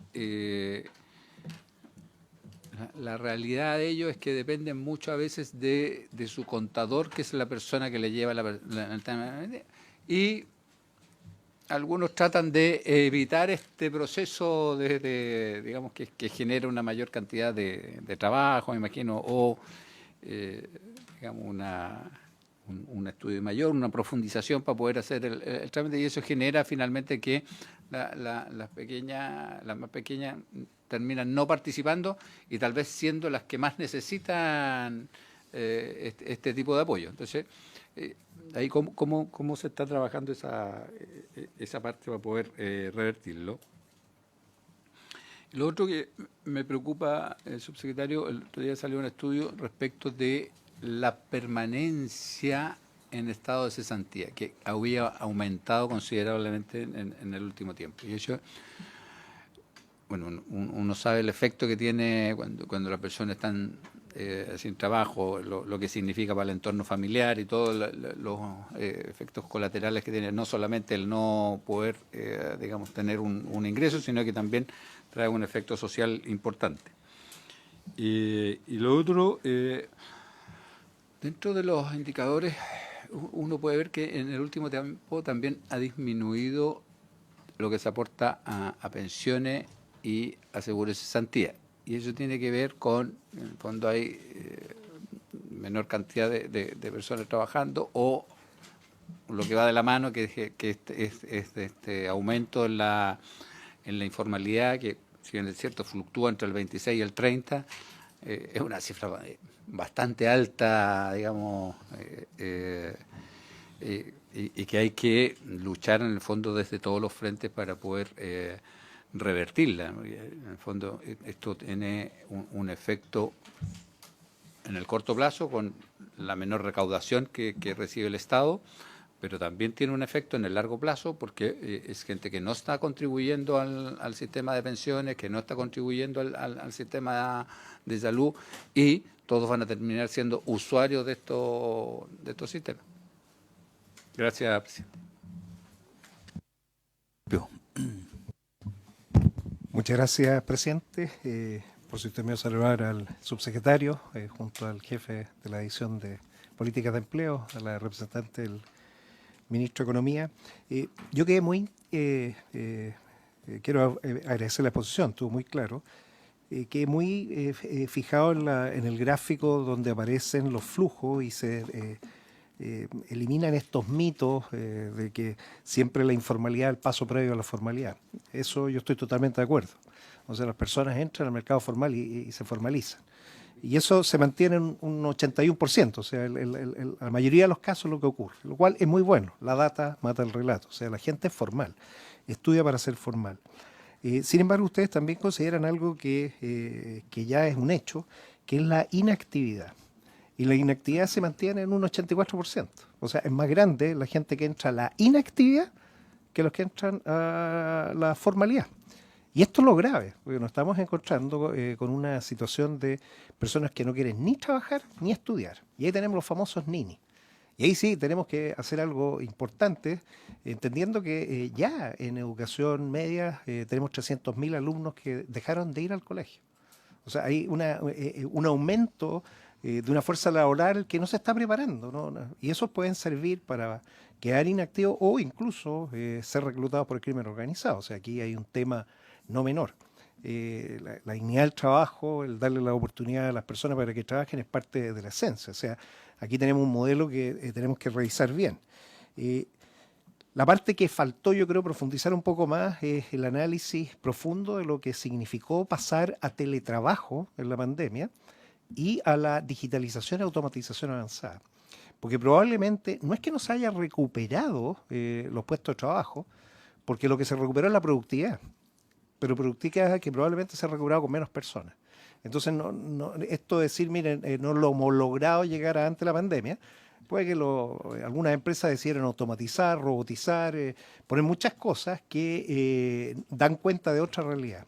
la realidad de ello es que dependen mucho a veces de su contador, que es la persona que le lleva y algunos tratan de evitar este proceso digamos, que genera una mayor cantidad de trabajo, me imagino, o digamos un estudio mayor, una profundización para poder hacer el trámite, y eso genera finalmente que las más pequeñas terminan no participando y tal vez siendo las que más necesitan este tipo de apoyo. Entonces, ahí cómo se está trabajando esa parte para poder revertirlo. Lo otro que me preocupa, subsecretario, el otro día salió un estudio respecto de la permanencia en estado de cesantía, que había aumentado considerablemente en el último tiempo. Y eso, bueno, uno sabe el efecto que tiene cuando las personas están sin trabajo, lo que significa para el entorno familiar y todos los efectos colaterales que tiene, no solamente el no poder, digamos, tener un ingreso, sino que también trae un efecto social importante. Y lo otro, dentro de los indicadores, uno puede ver que en el último tiempo también ha disminuido lo que se aporta a pensiones y a seguros de cesantía. Y eso tiene que ver con, en el fondo hay menor cantidad de personas trabajando, o lo que va de la mano, que este aumento en la informalidad, que si bien es cierto fluctúa entre el 26 y el 30, es una cifra bastante alta, digamos, y que hay que luchar en el fondo desde todos los frentes para poder revertirla. En el fondo esto tiene un efecto en el corto plazo con la menor recaudación que recibe el Estado, pero también tiene un efecto en el largo plazo porque es gente que no está contribuyendo al sistema de pensiones, que no está contribuyendo al sistema de salud, y todos van a terminar siendo usuarios de estos sistemas. Gracias, presidente. Muchas gracias, presidente. Por si usted me va a saludar al subsecretario, junto al jefe de la división de políticas de empleo, a la representante del ministro de Economía. Yo quedé muy, quiero agradecer la exposición, estuvo muy claro. Quedé muy fijado en el gráfico donde aparecen los flujos y se eliminan estos mitos de que siempre la informalidad es el paso previo a la formalidad. Eso yo estoy totalmente de acuerdo. O sea, las personas entran al mercado formal y se formalizan. Y eso se mantiene en un 81%, o sea, la mayoría de los casos es lo que ocurre, lo cual es muy bueno. La data mata el relato, o sea, la gente es formal, estudia para ser formal. Sin embargo, ustedes también consideran algo que ya es un hecho, que es la inactividad. Y la inactividad se mantiene en un 84%. O sea, es más grande la gente que entra a la inactividad que los que entran a la formalidad. Y esto es lo grave, porque nos estamos encontrando con una situación de personas que no quieren ni trabajar ni estudiar. Y ahí tenemos los famosos ninis. Y ahí sí tenemos que hacer algo importante, entendiendo que ya en educación media tenemos 300.000 alumnos que dejaron de ir al colegio. O sea, hay un aumento de una fuerza laboral que no se está preparando, ¿no? Y esos pueden servir para quedar inactivos o incluso ser reclutados por el crimen organizado. O sea, aquí hay un tema no menor. La dignidad del trabajo, el darle la oportunidad a las personas para que trabajen es parte de la esencia. O sea, aquí tenemos un modelo que tenemos que revisar bien. La parte que faltó, yo creo, profundizar un poco más es el análisis profundo de lo que significó pasar a teletrabajo en la pandemia y a la digitalización y automatización avanzada. Porque probablemente no es que no se haya recuperado los puestos de trabajo, porque lo que se recuperó es la productividad, pero productividad que probablemente se ha recuperado con menos personas. Entonces, esto de decir, miren, no lo hemos logrado llegar a antes de la pandemia, Puede que algunas empresas decidieran automatizar, robotizar, poner muchas cosas que dan cuenta de otra realidad.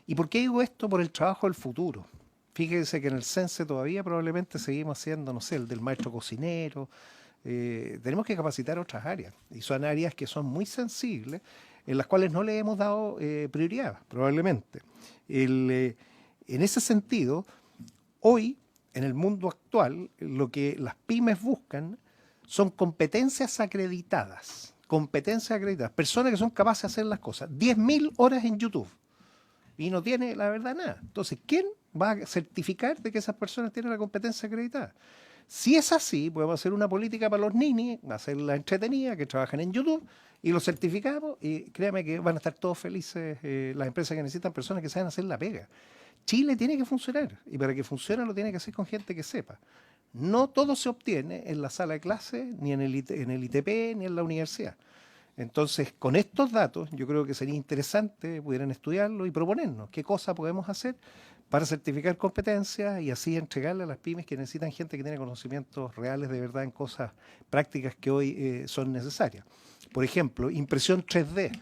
¿Y por qué digo esto? Por el trabajo del futuro. Fíjense que en el CENSE todavía probablemente seguimos haciendo, no sé, el del maestro cocinero. Tenemos que capacitar otras áreas. Y son áreas que son muy sensibles, en las cuales no le hemos dado prioridad, probablemente. En ese sentido, hoy, en el mundo actual, lo que las pymes buscan son competencias acreditadas. Competencias acreditadas. Personas que son capaces de hacer las cosas. 10.000 horas en YouTube. Y no tiene, la verdad, nada. Entonces, ¿quién va a certificar de que esas personas tienen la competencia acreditada? Si es así, podemos hacer una política para los ninis, hacerla entretenida, que trabajan en YouTube, y los certificamos, y créame que van a estar todos felices las empresas que necesitan personas que saben hacer la pega. Chile tiene que funcionar, y para que funcione lo tiene que hacer con gente que sepa. No todo se obtiene en la sala de clase, ni en el ITP, ni en la universidad. Entonces, con estos datos, yo creo que sería interesante pudieran estudiarlo y proponernos qué cosa podemos hacer para certificar competencias y así entregarle a las pymes que necesitan gente que tiene conocimientos reales de verdad en cosas prácticas que hoy son necesarias. Por ejemplo, impresión 3D.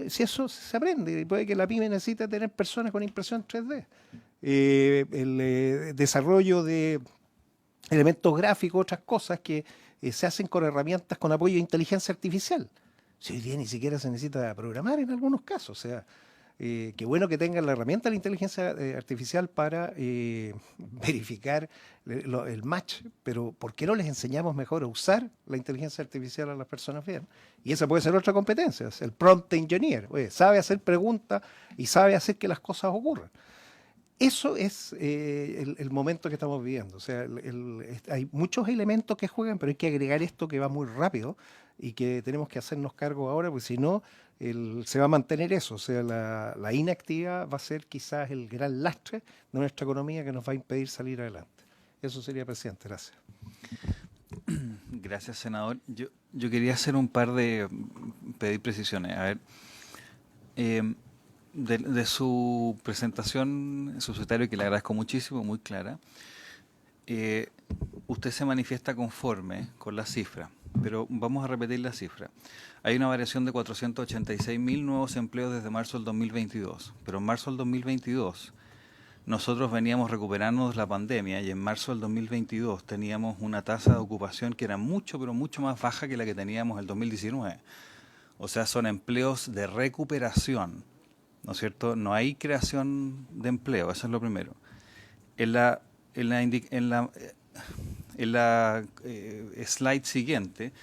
Si eso se aprende, puede que la pyme necesite tener personas con impresión 3D. El desarrollo de elementos gráficos, otras cosas que se hacen con herramientas con apoyo de inteligencia artificial. Si hoy día ni siquiera se necesita programar en algunos casos. O sea, qué bueno que tengan la herramienta de la inteligencia artificial para verificar el match, pero ¿por qué no les enseñamos mejor a usar la inteligencia artificial a las personas bien? Y esa puede ser otra competencia, es el prompt engineer. Oye, sabe hacer preguntas y sabe hacer que las cosas ocurran. Eso es el momento que estamos viviendo. O sea, hay muchos elementos que juegan, pero hay que agregar esto que va muy rápido y que tenemos que hacernos cargo ahora, porque si no, se va a mantener eso. O sea, la inactividad va a ser quizás el gran lastre de nuestra economía que nos va a impedir salir adelante. Eso sería, presidente. Gracias. Gracias, senador. Yo quería hacer pedir precisiones. A ver, de su presentación, subsecretario, que le agradezco muchísimo, muy clara, usted se manifiesta conforme con la cifra, pero vamos a repetir la cifra. Hay una variación de 486.000 nuevos empleos desde marzo del 2022, pero en marzo del 2022 nosotros veníamos recuperándonos de la pandemia y en marzo del 2022 teníamos una tasa de ocupación que era mucho, pero mucho más baja que la que teníamos en el 2019. O sea, son empleos de recuperación, ¿no es cierto? No hay creación de empleo, eso es lo primero. En la slide siguiente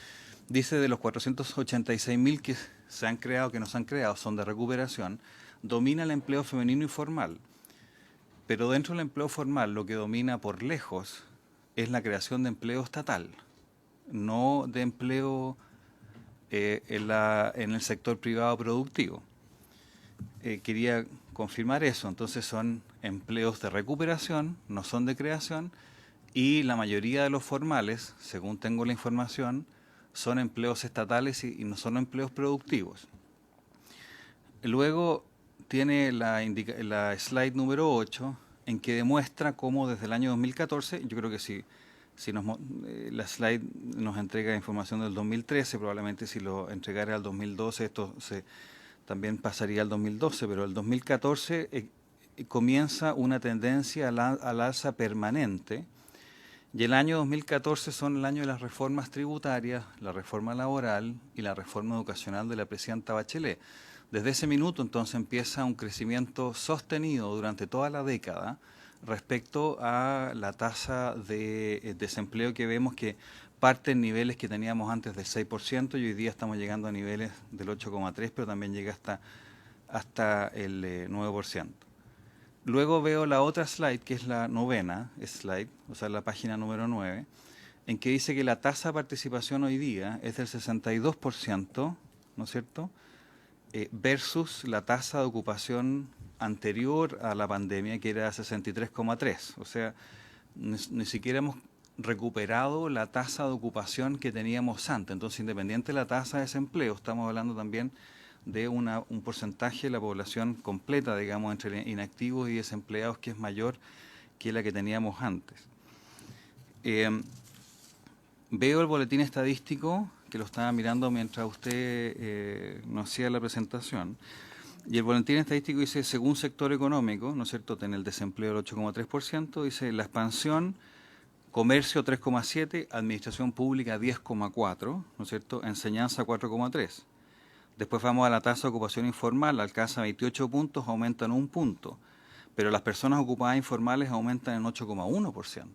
dice de los 486.000 que se han creado, que no se han creado, son de recuperación, domina el empleo femenino y formal. Pero dentro del empleo formal lo que domina por lejos es la creación de empleo estatal, no de empleo en el sector privado productivo. Quería confirmar eso. Entonces son empleos de recuperación, no son de creación, y la mayoría de los formales, según tengo la información, son empleos estatales y no son empleos productivos. Luego tiene la slide número 8, en que demuestra cómo desde el año 2014, yo creo que si la slide nos entrega información del 2013, probablemente si lo entregara al 2012, esto también pasaría al 2012, pero el 2014 comienza una tendencia al alza permanente, y el año 2014 son el año de las reformas tributarias, la reforma laboral y la reforma educacional de la presidenta Bachelet. Desde ese minuto entonces empieza un crecimiento sostenido durante toda la década respecto a la tasa de desempleo que vemos que parte en niveles que teníamos antes del 6% y hoy día estamos llegando a niveles del 8,3%, pero también llega hasta el 9%. Luego veo la otra slide, que es la novena slide, o sea, la página número 9, en que dice que la tasa de participación hoy día es del 62%, ¿no es cierto?, versus la tasa de ocupación anterior a la pandemia, que era 63,3%. O sea, ni siquiera hemos recuperado la tasa de ocupación que teníamos antes. Entonces, independiente de la tasa de desempleo, estamos hablando también de un porcentaje de la población completa, digamos, entre inactivos y desempleados, que es mayor que la que teníamos antes. veo el boletín estadístico, que lo estaba mirando mientras usted nos hacía la presentación, y el boletín estadístico dice, según sector económico, ¿no es cierto?, en el desempleo del 8,3%, dice la expansión, comercio 3,7%, administración pública 10,4%, ¿no es cierto?, enseñanza 4,3%. Después vamos a la tasa de ocupación informal, alcanza 28 puntos, aumenta en 1 punto, pero las personas ocupadas informales aumentan en 8,1%,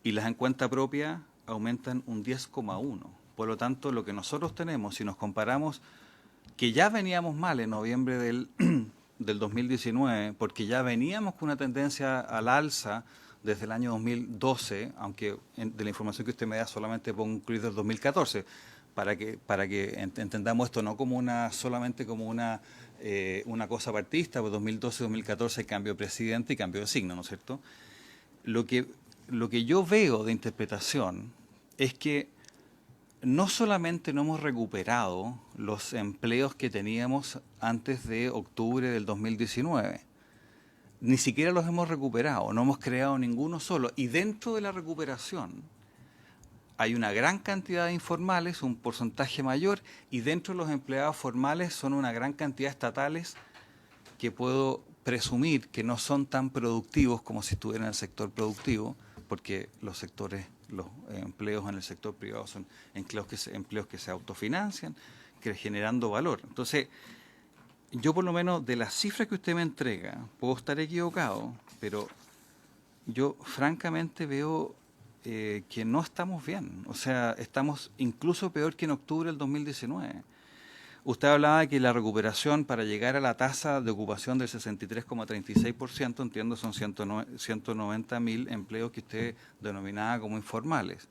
y las en cuenta propia aumentan un 10,1%. Por lo tanto, lo que nosotros tenemos, si nos comparamos, que ya veníamos mal en noviembre del 2019, porque ya veníamos con una tendencia al alza desde el año 2012, aunque de la información que usted me da solamente puedo incluir del 2014, para que entendamos esto no como solamente como una cosa partista, pues 2012-2014 cambio de presidente y cambio de signo, ¿no es cierto? Lo que yo veo de interpretación es que no solamente no hemos recuperado los empleos que teníamos antes de octubre del 2019, ni siquiera los hemos recuperado, no hemos creado ninguno solo. Y dentro de la recuperación hay una gran cantidad de informales, un porcentaje mayor, y dentro de los empleados formales son una gran cantidad de estatales que puedo presumir que no son tan productivos como si estuvieran en el sector productivo, porque los empleos en el sector privado son empleos que se autofinancian, que generando valor. Entonces, yo por lo menos de las cifras que usted me entrega, puedo estar equivocado, pero yo francamente veo que no estamos bien. O sea, estamos incluso peor que en octubre del 2019. Usted hablaba de que la recuperación para llegar a la tasa de ocupación del 63,36%, entiendo, son 190.000 empleos que usted denominaba como informales.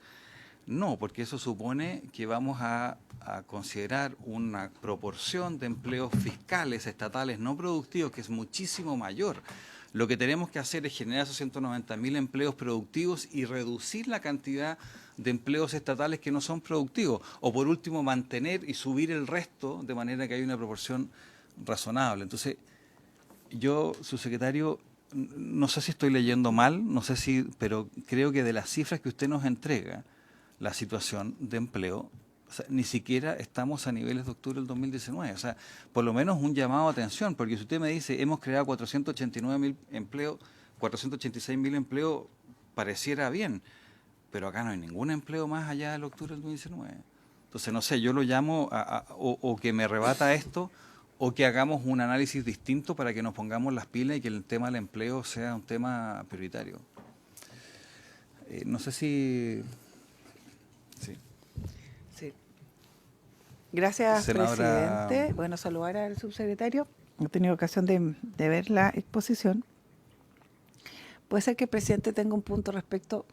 No, porque eso supone que vamos a considerar una proporción de empleos fiscales, estatales, no productivos, que es muchísimo mayor. Lo que tenemos que hacer es generar esos 190.000 empleos productivos y reducir la cantidad de empleos estatales que no son productivos. O por último, mantener y subir el resto de manera que haya una proporción razonable. Entonces, yo, subsecretario, no sé si estoy leyendo mal, pero creo que de las cifras que usted nos entrega, la situación de empleo, o sea, ni siquiera estamos a niveles de octubre del 2019. O sea, por lo menos un llamado a atención, porque si usted me dice, hemos creado 489.000 empleos, 486.000 empleos, pareciera bien, pero acá no hay ningún empleo más allá del octubre del 2019. Entonces, no sé, yo lo llamo o que me rebata esto, o que hagamos un análisis distinto para que nos pongamos las pilas y que el tema del empleo sea un tema prioritario. No sé si... Sí. Sí. Gracias, Senadora... presidente. Bueno, saludar al subsecretario. He tenido ocasión de ver la exposición. Puede ser que el presidente tenga un punto respecto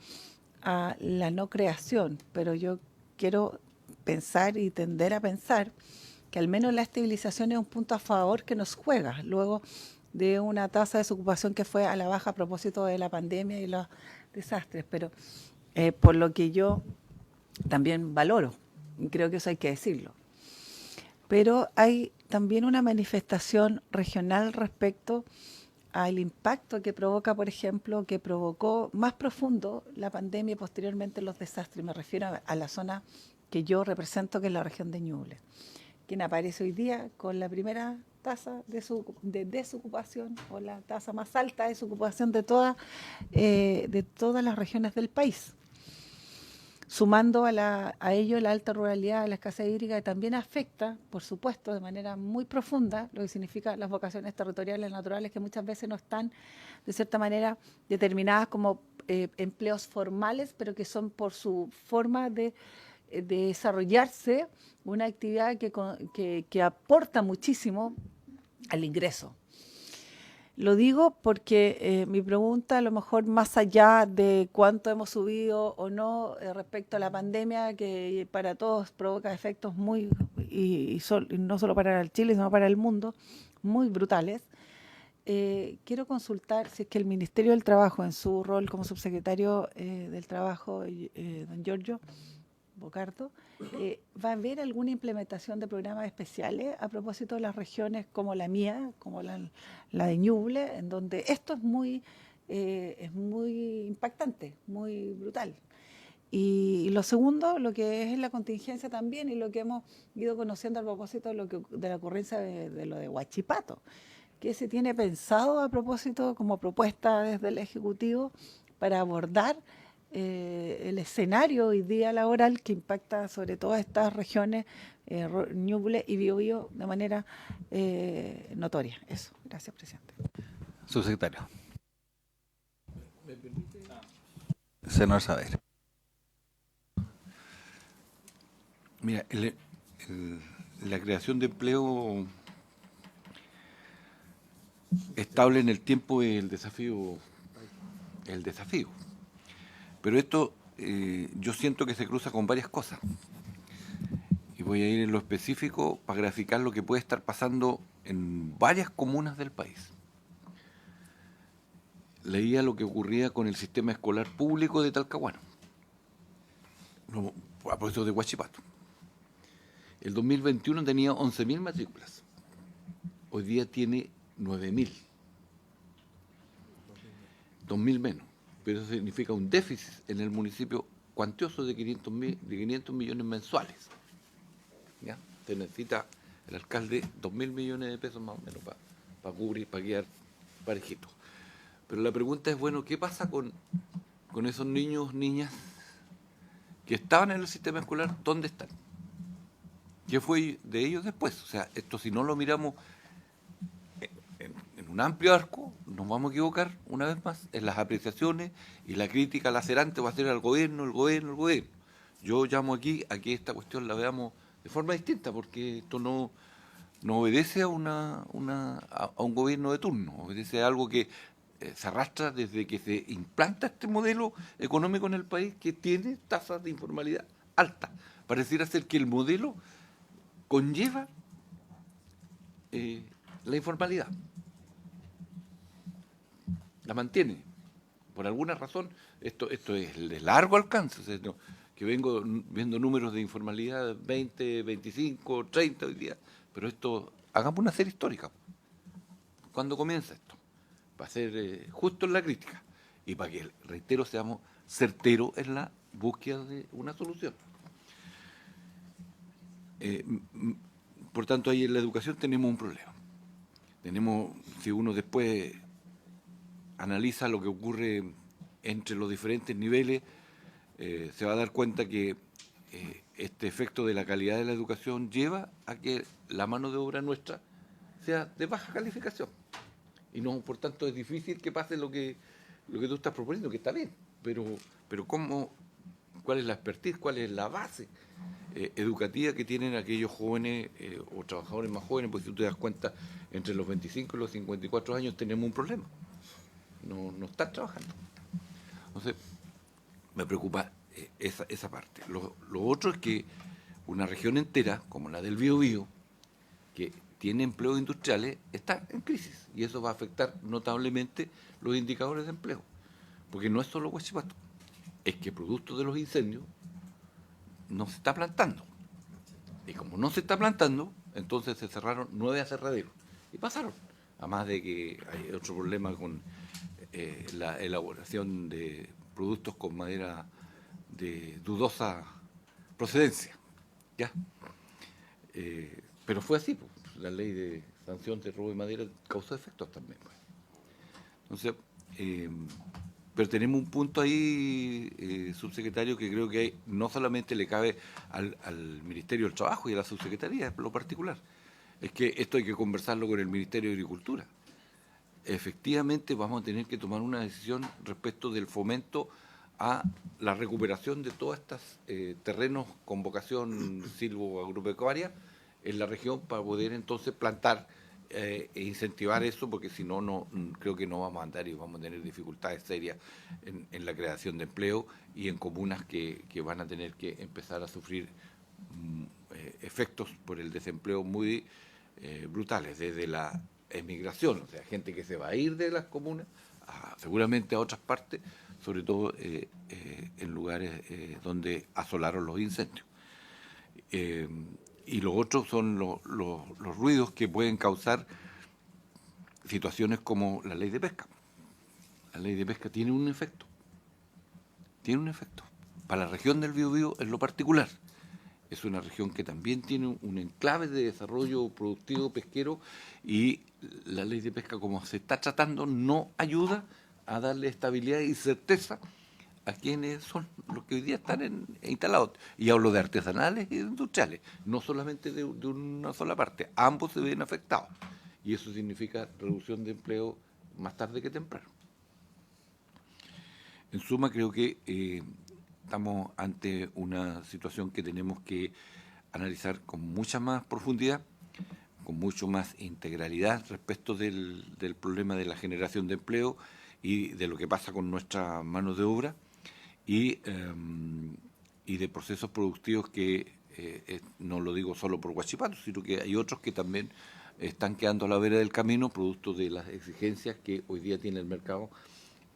a la no creación, pero yo quiero pensar y tender a pensar que al menos la estabilización es un punto a favor que nos juega, luego de una tasa de desocupación que fue a la baja a propósito de la pandemia y los desastres, pero por lo que yo también valoro, y creo que eso hay que decirlo. Pero hay también una manifestación regional respecto al impacto que provoca, por ejemplo, que provocó más profundo la pandemia y posteriormente los desastres. Me refiero a la zona que yo represento, que es la región de Ñuble, quien aparece hoy día con la primera tasa de desocupación o la tasa más alta de desocupación de todas las regiones del país. Sumando a ello la alta ruralidad, la escasez hídrica, que también afecta, por supuesto, de manera muy profunda lo que significa las vocaciones territoriales naturales, que muchas veces no están, de cierta manera, determinadas como empleos formales, pero que son por su forma de desarrollarse una actividad que aporta muchísimo al ingreso. Lo digo porque mi pregunta, a lo mejor más allá de cuánto hemos subido o no respecto a la pandemia, que para todos provoca efectos muy, y no solo para Chile, sino para el mundo, muy brutales, quiero consultar si es que el Ministerio del Trabajo, en su rol como subsecretario del Trabajo, don Giorgio Bocardo, ¿va a haber alguna implementación de programas especiales a propósito de las regiones como la mía, como la de Ñuble, en donde esto es muy impactante, muy brutal? Y lo segundo, lo que es la contingencia también y lo que hemos ido conociendo a propósito de la ocurrencia de lo de Huachipato, que se tiene pensado a propósito como propuesta desde el Ejecutivo para abordar el escenario hoy día laboral que impacta sobre todo a estas regiones, Ñuble y Biobío, de manera notoria. Eso, gracias, presidente. Subsecretario. Senador Saavedra. Mira, la creación de empleo estable en el tiempo es el desafío. Pero esto yo siento que se cruza con varias cosas. Y voy a ir en lo específico para graficar lo que puede estar pasando en varias comunas del país. Leía lo que ocurría con el sistema escolar público de Talcahuano, a propósito de Huachipato. El 2021 tenía 11.000 matrículas. Hoy día tiene 9.000. 2.000 menos. Pero eso significa un déficit en el municipio cuantioso de 500 millones mensuales. ¿Ya? Se necesita el alcalde 2.000 millones de pesos más o menos para cubrir, para quedar parejito. Pero la pregunta es, bueno, ¿qué pasa con esos niños, niñas que estaban en el sistema escolar? ¿Dónde están? ¿Qué fue de ellos después? O sea, esto si no lo miramos en un amplio arco, nos vamos a equivocar una vez más en las apreciaciones y la crítica lacerante va a ser al gobierno. Yo llamo aquí a que esta cuestión la veamos de forma distinta, porque esto no obedece a un gobierno de turno, obedece a algo que se arrastra desde que se implanta este modelo económico en el país, que tiene tasas de informalidad altas. Pareciera ser que el modelo conlleva la informalidad, la mantiene. Por alguna razón, esto es de largo alcance, o sea, que vengo viendo números de informalidad 20, 25, 30 hoy día, pero esto, hagamos una serie histórica. ¿Cuándo comienza esto? Para ser justo en la crítica y para que, reitero, seamos certeros en la búsqueda de una solución. Por tanto, ahí en la educación tenemos un problema. Si uno después analiza lo que ocurre entre los diferentes niveles, se va a dar cuenta que este efecto de la calidad de la educación lleva a que la mano de obra nuestra sea de baja calificación. Y no, por tanto, es difícil que pase lo que tú estás proponiendo, que está bien, pero ¿cuál es la expertise, cuál es la base educativa que tienen aquellos jóvenes o trabajadores más jóvenes? Pues si tú te das cuenta, entre los 25 y los 54 años tenemos un problema. No están trabajando. Entonces, me preocupa esa parte. Lo otro es que una región entera, como la del Biobío, que tiene empleos industriales, está en crisis. Y eso va a afectar notablemente los indicadores de empleo. Porque no es solo Huachipato. Es que producto de los incendios no se está plantando. Y como no se está plantando, entonces se cerraron 9 aserraderos. Y pasaron. Además de que hay otro problema con la elaboración de productos con madera de dudosa procedencia. ¿Ya? Pero fue así, pues. La ley de sanción de robo de madera causó efectos también. Pues. Entonces, pero tenemos un punto ahí, subsecretario, que creo que no solamente le cabe al Ministerio del Trabajo y a la subsecretaría, es lo particular. Es que esto hay que conversarlo con el Ministerio de Agricultura. Efectivamente vamos a tener que tomar una decisión respecto del fomento a la recuperación de todos estos terrenos con vocación silvo-agropecuaria en la región para poder entonces plantar e incentivar eso, porque si no, creo que no vamos a andar y vamos a tener dificultades serias en la creación de empleo y en comunas que van a tener que empezar a sufrir efectos por el desempleo muy brutales, desde la emigración, o sea, gente que se va a ir de las comunas seguramente a otras partes, sobre todo en lugares donde asolaron los incendios. Y lo otro son los ruidos que pueden causar situaciones como la ley de pesca. La ley de pesca tiene un efecto para la región del Biobío en lo particular. Es una región que también tiene un enclave de desarrollo productivo pesquero y la ley de pesca, como se está tratando, no ayuda a darle estabilidad y certeza a quienes son los que hoy día están instalados. Y hablo de artesanales y de industriales, no solamente de una sola parte. Ambos se ven afectados. Y eso significa reducción de empleo más tarde que temprano. En suma, creo que estamos ante una situación que tenemos que analizar con mucha más profundidad, con mucho más integralidad respecto del problema de la generación de empleo y de lo que pasa con nuestra mano de obra y de procesos productivos que, no lo digo solo por Huachipato, sino que hay otros que también están quedando a la vera del camino producto de las exigencias que hoy día tiene el mercado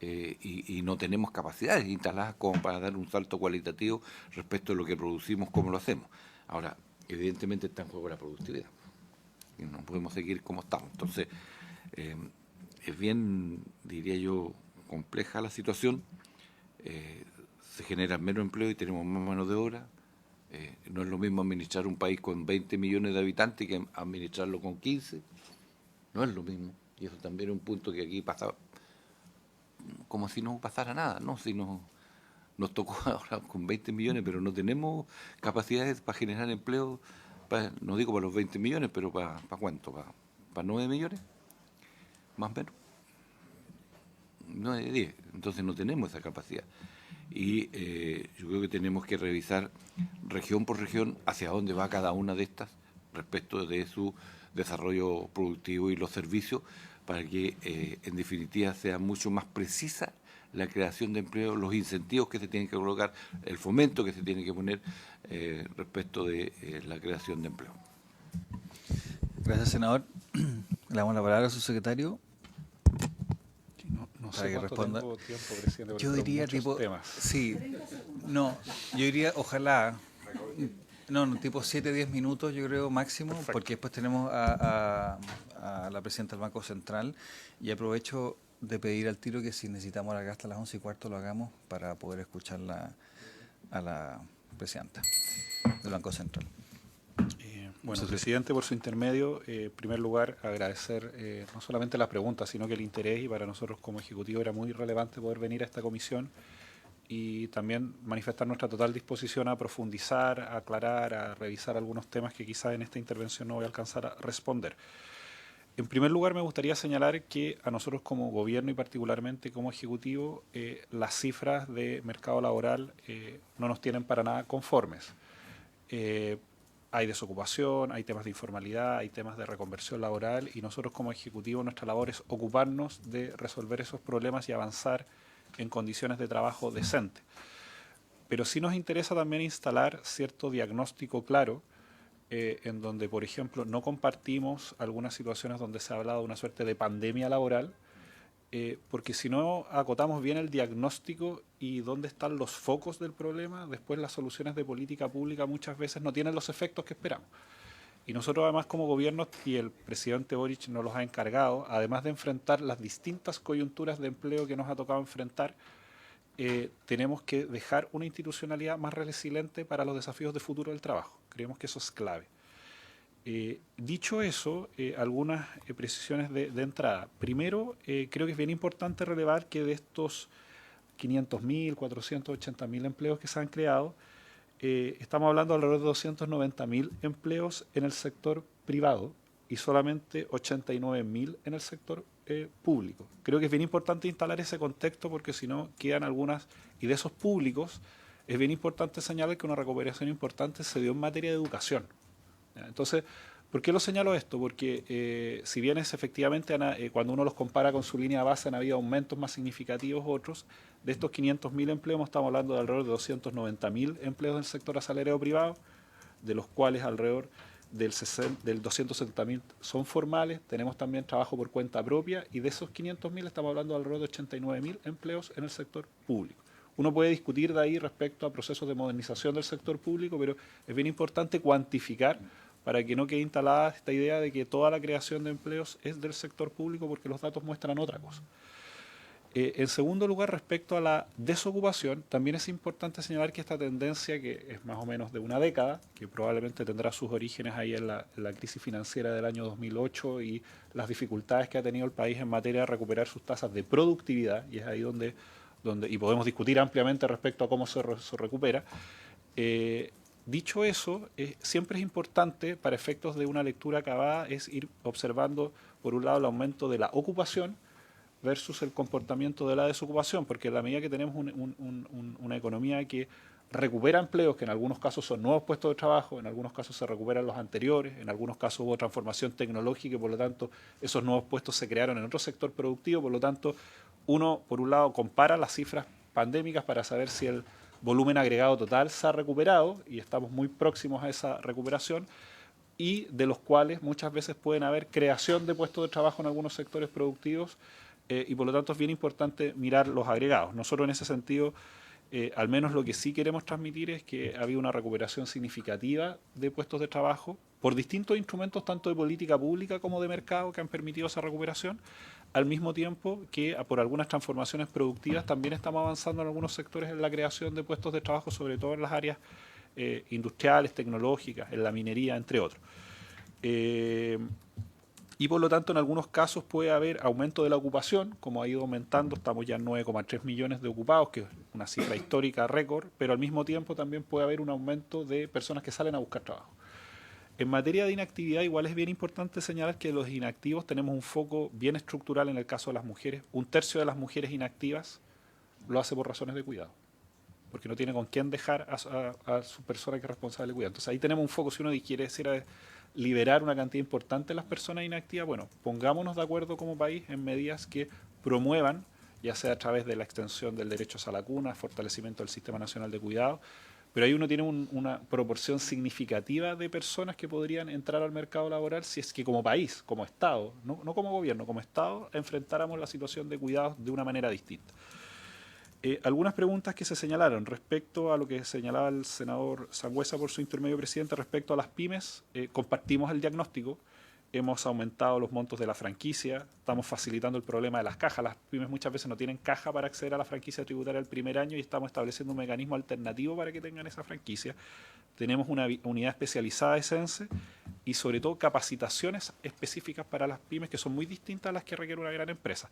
y no tenemos capacidades instaladas como para dar un salto cualitativo respecto de lo que producimos, como lo hacemos. Ahora, evidentemente está en juego la productividad y no podemos seguir como estamos. Entonces, es bien, diría yo, compleja la situación. Se genera menos empleo y tenemos más mano de obra. No es lo mismo administrar un país con 20 millones de habitantes que administrarlo con 15. No es lo mismo. Y eso también es un punto que aquí pasa como si no pasara nada, ¿no? Si nos tocó ahora con 20 millones, pero no tenemos capacidades para generar empleo, no digo para los 20 millones, pero ¿para cuánto? ¿Para 9 millones? Más o menos. 9, 10. Entonces no tenemos esa capacidad. Y yo creo que tenemos que revisar región por región hacia dónde va cada una de estas respecto de su desarrollo productivo y los servicios para que en definitiva sea mucho más precisa la creación de empleo, los incentivos que se tienen que colocar, el fomento que se tiene que poner respecto de la creación de empleo. Gracias, senador. Le damos la palabra a su secretario. No Para sé que cuánto responda. tengo tiempo, presidente, porque Yo fueron diría muchos tipo, temas. sí, no, yo diría ojalá, no, tipo 7-10 minutos yo creo máximo, Perfecto. porque después tenemos a la presidenta del Banco Central y aprovecho de pedir al tiro que si necesitamos alargar hasta las 11:15 lo hagamos para poder escucharla a la presidenta del Banco Central. Bueno, presidente, por su intermedio, en primer lugar, agradecer no solamente las preguntas, sino que el interés, y para nosotros como Ejecutivo era muy relevante poder venir a esta comisión y también manifestar nuestra total disposición a profundizar, a aclarar, a revisar algunos temas que quizás en esta intervención no voy a alcanzar a responder. En primer lugar, me gustaría señalar que a nosotros como gobierno y particularmente como Ejecutivo, las cifras de mercado laboral no nos tienen para nada conformes. Hay desocupación, hay temas de informalidad, hay temas de reconversión laboral y nosotros como Ejecutivo nuestra labor es ocuparnos de resolver esos problemas y avanzar en condiciones de trabajo decentes. Pero sí nos interesa también instalar cierto diagnóstico claro en donde, por ejemplo, no compartimos algunas situaciones donde se ha hablado de una suerte de pandemia laboral, porque si no acotamos bien el diagnóstico y dónde están los focos del problema, después las soluciones de política pública muchas veces no tienen los efectos que esperamos. Y nosotros además como gobierno, y el presidente Boric nos los ha encargado, además de enfrentar las distintas coyunturas de empleo que nos ha tocado enfrentar, tenemos que dejar una institucionalidad más resiliente para los desafíos de futuro del trabajo. Creemos que eso es clave. Dicho eso, algunas precisiones de entrada. Primero, creo que es bien importante relevar que de estos 500.000, 480.000 empleos que se han creado, estamos hablando de alrededor de 290.000 empleos en el sector privado y solamente 89.000 en el sector público. Creo que es bien importante instalar ese contexto porque si no quedan algunas, y de esos públicos es bien importante señalar que una recuperación importante se dio en materia de educación. Entonces, ¿por qué lo señalo esto? Porque si bien es efectivamente, cuando uno los compara con su línea de base, han habido aumentos más significativos otros, de estos 500.000 empleos estamos hablando de alrededor de 290.000 empleos del sector asalariado privado, de los cuales alrededor del 260.000 son formales, tenemos también trabajo por cuenta propia y de esos 500.000 estamos hablando de alrededor de 89.000 empleos en el sector público. Uno puede discutir de ahí respecto a procesos de modernización del sector público, pero es bien importante cuantificar para que no quede instalada esta idea de que toda la creación de empleos es del sector público porque los datos muestran otra cosa. En segundo lugar, respecto a la desocupación, también es importante señalar que esta tendencia, que es más o menos de una década, que probablemente tendrá sus orígenes ahí en la crisis financiera del año 2008 y las dificultades que ha tenido el país en materia de recuperar sus tasas de productividad, y es ahí donde y podemos discutir ampliamente respecto a cómo se recupera. Dicho eso, siempre es importante, para efectos de una lectura acabada, es ir observando, por un lado, el aumento de la ocupación versus el comportamiento de la desocupación, porque en la medida que tenemos una economía que recupera empleos, que en algunos casos son nuevos puestos de trabajo, en algunos casos se recuperan los anteriores, en algunos casos hubo transformación tecnológica y por lo tanto esos nuevos puestos se crearon en otro sector productivo, por lo tanto uno, por un lado, compara las cifras pandémicas para saber si el volumen agregado total se ha recuperado, y estamos muy próximos a esa recuperación, y de los cuales muchas veces pueden haber creación de puestos de trabajo en algunos sectores productivos, y por lo tanto es bien importante mirar los agregados. Nosotros en ese sentido, al menos lo que sí queremos transmitir es que ha habido una recuperación significativa de puestos de trabajo por distintos instrumentos, tanto de política pública como de mercado, que han permitido esa recuperación, al mismo tiempo que por algunas transformaciones productivas también estamos avanzando en algunos sectores en la creación de puestos de trabajo, sobre todo en las áreas industriales, tecnológicas, en la minería, entre otros. Y por lo tanto en algunos casos puede haber aumento de la ocupación, como ha ido aumentando, estamos ya en 9,3 millones de ocupados, que es una cifra histórica récord, pero al mismo tiempo también puede haber un aumento de personas que salen a buscar trabajo. En materia de inactividad, igual es bien importante señalar que los inactivos tenemos un foco bien estructural en el caso de las mujeres. 1/3 de las mujeres inactivas lo hace por razones de cuidado, porque no tiene con quién dejar a su persona que es responsable de cuidado. Entonces ahí tenemos un foco. Si uno quiere decir liberar una cantidad importante de las personas inactivas, bueno, pongámonos de acuerdo como país en medidas que promuevan, ya sea a través de la extensión del derecho a la cuna, fortalecimiento del Sistema Nacional de Cuidado, pero ahí uno tiene una proporción significativa de personas que podrían entrar al mercado laboral si es que como país, como Estado, no como gobierno, como Estado, enfrentáramos la situación de cuidados de una manera distinta. Algunas preguntas que se señalaron respecto a lo que señalaba el senador Sangüesa por su intermedio, presidente, respecto a las pymes. Compartimos el diagnóstico, hemos aumentado los montos de la franquicia, estamos facilitando el problema de las cajas. Las pymes muchas veces no tienen caja para acceder a la franquicia tributaria el primer año y estamos estableciendo un mecanismo alternativo para que tengan esa franquicia. Tenemos una unidad especializada de SENSE y sobre todo capacitaciones específicas para las pymes que son muy distintas a las que requiere una gran empresa.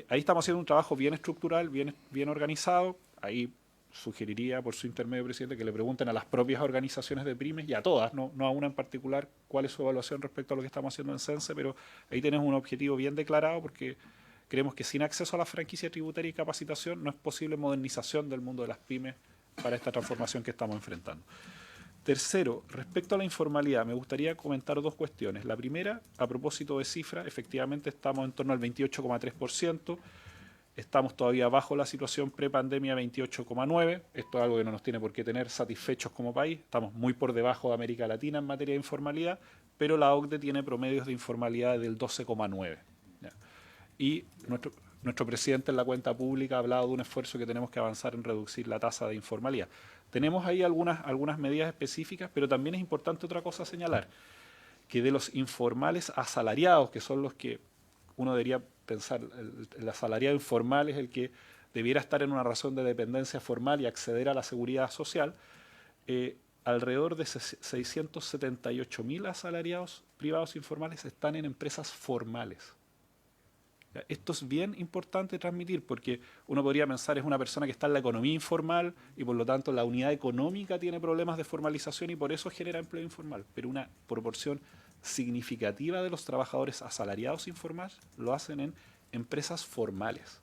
Ahí estamos haciendo un trabajo bien estructural, bien organizado. Ahí sugeriría, por su intermedio, presidente, que le pregunten a las propias organizaciones de pymes y a todas, no a una en particular, cuál es su evaluación respecto a lo que estamos haciendo en SENSE, pero ahí tenemos un objetivo bien declarado porque creemos que sin acceso a la franquicia tributaria y capacitación no es posible modernización del mundo de las pymes para esta transformación que estamos enfrentando. Tercero, respecto a la informalidad, me gustaría comentar dos cuestiones. La primera, a propósito de cifra, efectivamente estamos en torno al 28,3%, estamos todavía bajo la situación prepandemia 28,9%, esto es algo que no nos tiene por qué tener satisfechos como país, estamos muy por debajo de América Latina en materia de informalidad, pero la OCDE tiene promedios de informalidad del 12,9%. Y nuestro presidente en la cuenta pública ha hablado de un esfuerzo que tenemos que avanzar en reducir la tasa de informalidad. Tenemos ahí algunas medidas específicas, pero también es importante otra cosa señalar, que de los informales asalariados, que son los que uno debería pensar, el asalariado informal es el que debiera estar en una razón de dependencia formal y acceder a la seguridad social, alrededor de 678.000 asalariados privados informales están en empresas formales. Esto es bien importante transmitir porque uno podría pensar es una persona que está en la economía informal y por lo tanto la unidad económica tiene problemas de formalización y por eso genera empleo informal, pero una proporción significativa de los trabajadores asalariados informales lo hacen en empresas formales.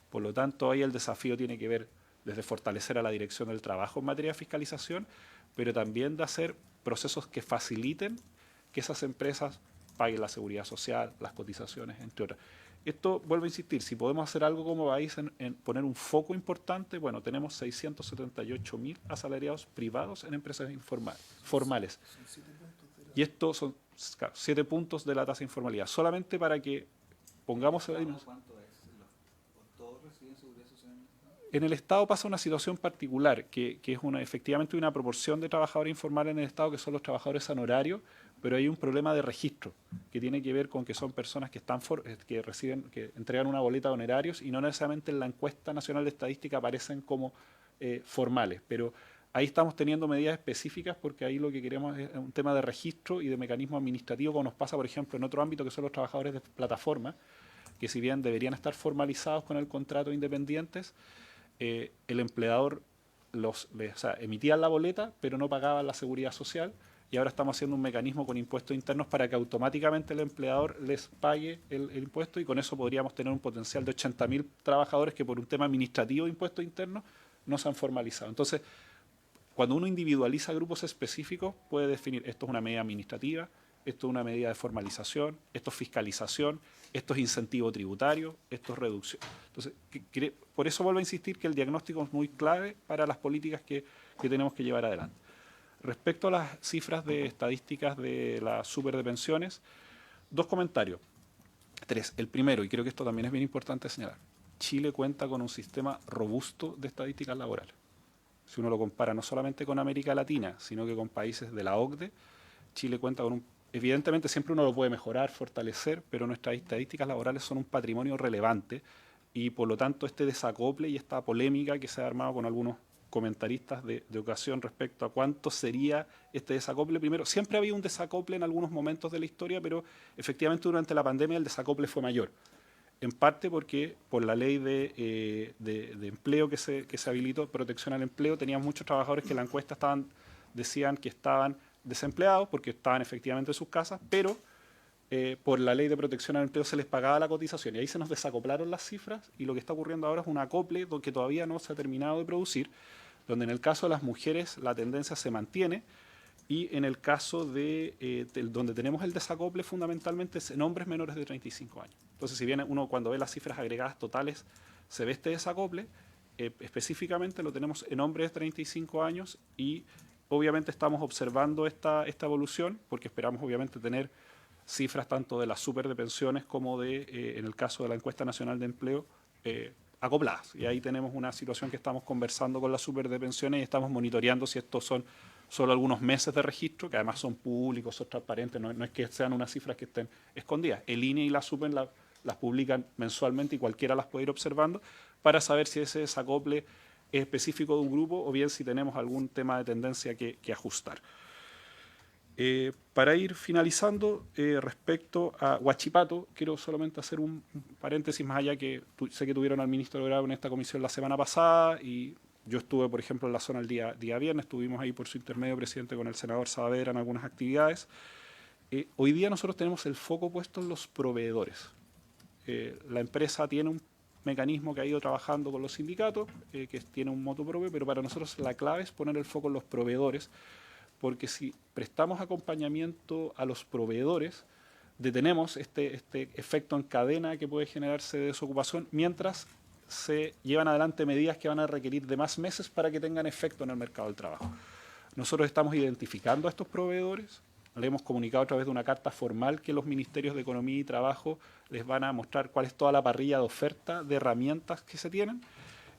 Por lo tanto, ahí el desafío tiene que ver desde fortalecer a la Dirección del Trabajo en materia de fiscalización, pero también de hacer procesos que faciliten que esas empresas paguen la seguridad social, las cotizaciones, entre otras. Esto, vuelvo a insistir, si podemos hacer algo como país en poner un foco importante, bueno, tenemos 678.000 asalariados privados en empresas formales. Y estos son 7 puntos de la tasa de informalidad. Solamente para que pongamos la dimensión. En el Estado pasa una situación particular, que es efectivamente una proporción de trabajadores informales en el Estado, que son los trabajadores honorarios, pero hay un problema de registro que tiene que ver con que son personas que que entregan una boleta de honorarios y no necesariamente en la encuesta nacional de estadística aparecen como formales, pero ahí estamos teniendo medidas específicas porque ahí lo que queremos es un tema de registro y de mecanismo administrativo, como nos pasa, por ejemplo, en otro ámbito que son los trabajadores de plataforma, que si bien deberían estar formalizados con el contrato independientes, el empleador emitía la boleta, pero no pagaba la seguridad social, y ahora estamos haciendo un mecanismo con impuestos internos para que automáticamente el empleador les pague el impuesto, y con eso podríamos tener un potencial de 80.000 trabajadores que por un tema administrativo de impuestos internos no se han formalizado. Entonces, cuando uno individualiza grupos específicos, puede definir esto es una medida administrativa, esto es una medida de formalización, esto es fiscalización, esto es incentivo tributario, esto es reducción. Entonces, por eso vuelvo a insistir que el diagnóstico es muy clave para las políticas que tenemos que llevar adelante. Respecto a las cifras de estadísticas de la super de pensiones, 2 comentarios. 3. El primero, y creo que esto también es bien importante señalar, Chile cuenta con un sistema robusto de estadísticas laborales. Si uno lo compara no solamente con América Latina, sino que con países de la OCDE, Chile cuenta con evidentemente siempre uno lo puede mejorar, fortalecer, pero nuestras estadísticas laborales son un patrimonio relevante y por lo tanto este desacople y esta polémica que se ha armado con algunos comentaristas de ocasión respecto a cuánto sería este desacople. Primero, siempre ha habido un desacople en algunos momentos de la historia, pero efectivamente durante la pandemia el desacople fue mayor. En parte porque por la ley de empleo que se habilitó, protección al empleo, teníamos muchos trabajadores que en la encuesta decían que estaban desempleados porque estaban efectivamente en sus casas, pero por la ley de protección al empleo se les pagaba la cotización y ahí se nos desacoplaron las cifras y lo que está ocurriendo ahora es un acople que todavía no se ha terminado de producir, donde en el caso de las mujeres la tendencia se mantiene y en el caso donde tenemos el desacople fundamentalmente es en hombres menores de 35 años. Entonces, si bien uno cuando ve las cifras agregadas totales se ve este desacople, específicamente lo tenemos en hombres de 35 años y obviamente estamos observando esta evolución porque esperamos obviamente tener cifras tanto de la super de pensiones como en el caso de la encuesta nacional de empleo, acopladas. Y ahí tenemos una situación que estamos conversando con la super de pensiones y estamos monitoreando si estos son solo algunos meses de registro, que además son públicos, son transparentes, no es que sean unas cifras que estén escondidas. El INE y la super las publican mensualmente y cualquiera las puede ir observando para saber si ese desacople es específico de un grupo o bien si tenemos algún tema de tendencia que ajustar. Para ir finalizando, respecto a Huachipato, quiero solamente hacer un paréntesis más allá que sé que tuvieron al ministro Grau en esta comisión la semana pasada y yo estuve, por ejemplo, en la zona el día viernes, estuvimos ahí por su intermedio presidente con el senador Saavedra en algunas actividades. Hoy día nosotros tenemos el foco puesto en los proveedores. La empresa tiene un mecanismo que ha ido trabajando con los sindicatos, que tiene un motu propio, pero para nosotros la clave es poner el foco en los proveedores, porque si prestamos acompañamiento a los proveedores, detenemos este efecto en cadena que puede generarse de desocupación, mientras se llevan adelante medidas que van a requerir de más meses para que tengan efecto en el mercado del trabajo. Nosotros estamos identificando a estos proveedores, le hemos comunicado a través de una carta formal que los ministerios de Economía y Trabajo les van a mostrar cuál es toda la parrilla de oferta de herramientas que se tienen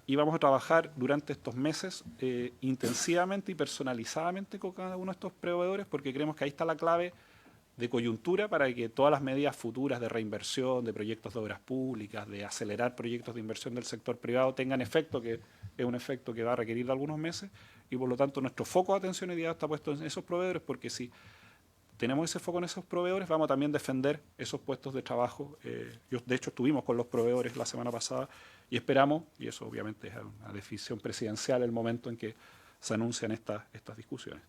y vamos a trabajar durante estos meses intensivamente y personalizadamente con cada uno de estos proveedores porque creemos que ahí está la clave de coyuntura para que todas las medidas futuras de reinversión, de proyectos de obras públicas, de acelerar proyectos de inversión del sector privado tengan efecto, que es un efecto que va a requerir de algunos meses y por lo tanto nuestro foco de atención hoy día está puesto en esos proveedores porque si tenemos ese foco en esos proveedores, vamos a también defender esos puestos de trabajo. De hecho, estuvimos con los proveedores la semana pasada y esperamos, y eso obviamente es una decisión presidencial, el momento en que se anuncian estas discusiones.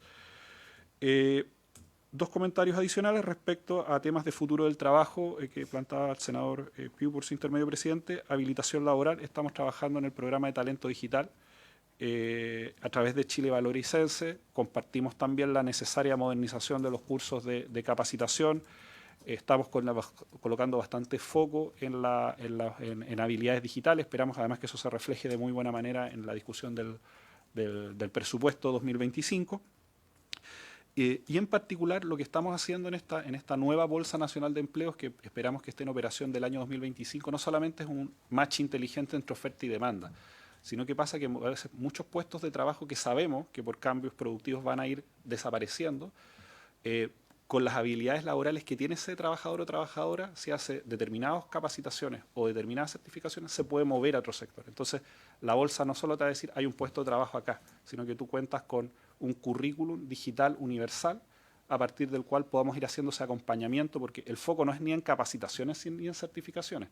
2 comentarios adicionales respecto a temas de futuro del trabajo que plantaba el senador Piu por su intermedio presidente. Habilitación laboral, estamos trabajando en el programa de talento digital. A través de Chile Valoricense compartimos también la necesaria modernización de los cursos de capacitación. Estamos colocando bastante foco en habilidades digitales. Esperamos además que eso se refleje de muy buena manera en la discusión del presupuesto 2025. Y en particular lo que estamos haciendo en esta nueva Bolsa Nacional de Empleos, que esperamos que esté en operación del año 2025, no solamente es un match inteligente entre oferta y demanda, sino que pasa que a veces muchos puestos de trabajo que sabemos que por cambios productivos van a ir desapareciendo, con las habilidades laborales que tiene ese trabajador o trabajadora, si hace determinadas capacitaciones o determinadas certificaciones, se puede mover a otro sector. Entonces, la bolsa no solo te va a decir hay un puesto de trabajo acá, sino que tú cuentas con un currículum digital universal a partir del cual podamos ir haciendo ese acompañamiento, porque el foco no es ni en capacitaciones ni en certificaciones,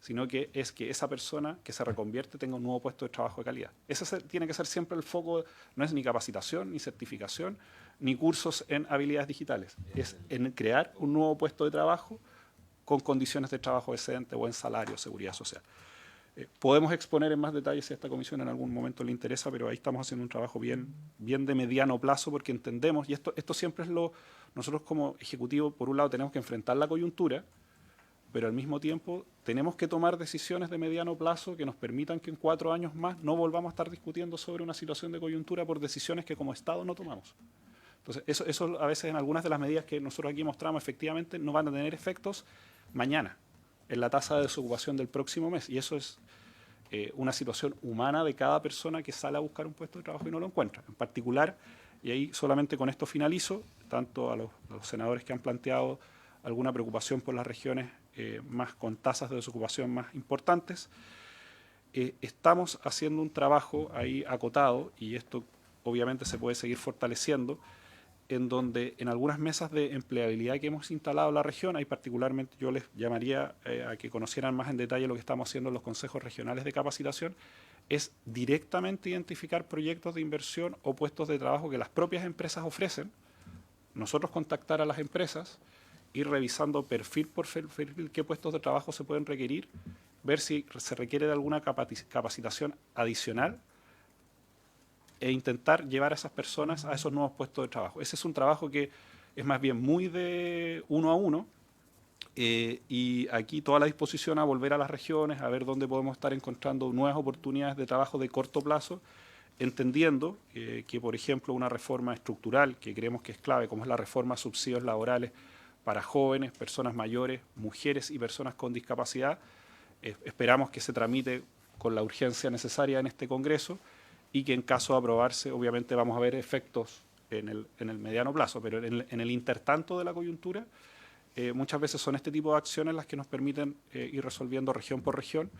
sino que es que esa persona que se reconvierte tenga un nuevo puesto de trabajo de calidad. Ese tiene que ser siempre el foco, no es ni capacitación, ni certificación, ni cursos en habilidades digitales, es en crear un nuevo puesto de trabajo con condiciones de trabajo decentes, buen salario, seguridad social. Podemos exponer en más detalle si a esta comisión en algún momento le interesa, pero ahí estamos haciendo un trabajo bien de mediano plazo, porque entendemos, y esto siempre es nosotros como ejecutivo, por un lado tenemos que enfrentar la coyuntura, pero al mismo tiempo tenemos que tomar decisiones de mediano plazo que nos permitan que en 4 años más no volvamos a estar discutiendo sobre una situación de coyuntura por decisiones que como Estado no tomamos. Entonces, eso a veces en algunas de las medidas que nosotros aquí mostramos efectivamente no van a tener efectos mañana en la tasa de desocupación del próximo mes. Y eso es una situación humana de cada persona que sale a buscar un puesto de trabajo y no lo encuentra. En particular, y ahí solamente con esto finalizo, tanto a los senadores que han planteado alguna preocupación por las regiones más con tasas de desocupación más importantes, estamos haciendo un trabajo ahí acotado, y esto obviamente se puede seguir fortaleciendo, en donde en algunas mesas de empleabilidad que hemos instalado en la región, hay particularmente, yo les llamaría a que conocieran más en detalle lo que estamos haciendo en los consejos regionales de capacitación, es directamente identificar proyectos de inversión o puestos de trabajo que las propias empresas ofrecen, nosotros contactar a las empresas, ir revisando perfil por perfil qué puestos de trabajo se pueden requerir, ver si se requiere de alguna capacitación adicional, e intentar llevar a esas personas a esos nuevos puestos de trabajo. Ese es un trabajo que es más bien muy de 1 a 1, y aquí toda la disposición a volver a las regiones, a ver dónde podemos estar encontrando nuevas oportunidades de trabajo de corto plazo, entendiendo que, por ejemplo, una reforma estructural que creemos que es clave, como es la reforma de subsidios laborales para jóvenes, personas mayores, mujeres y personas con discapacidad, esperamos que se tramite con la urgencia necesaria en este Congreso, y que en caso de aprobarse, obviamente vamos a ver efectos en el mediano plazo, pero en el intertanto de la coyuntura, muchas veces son este tipo de acciones las que nos permiten ir resolviendo región por región,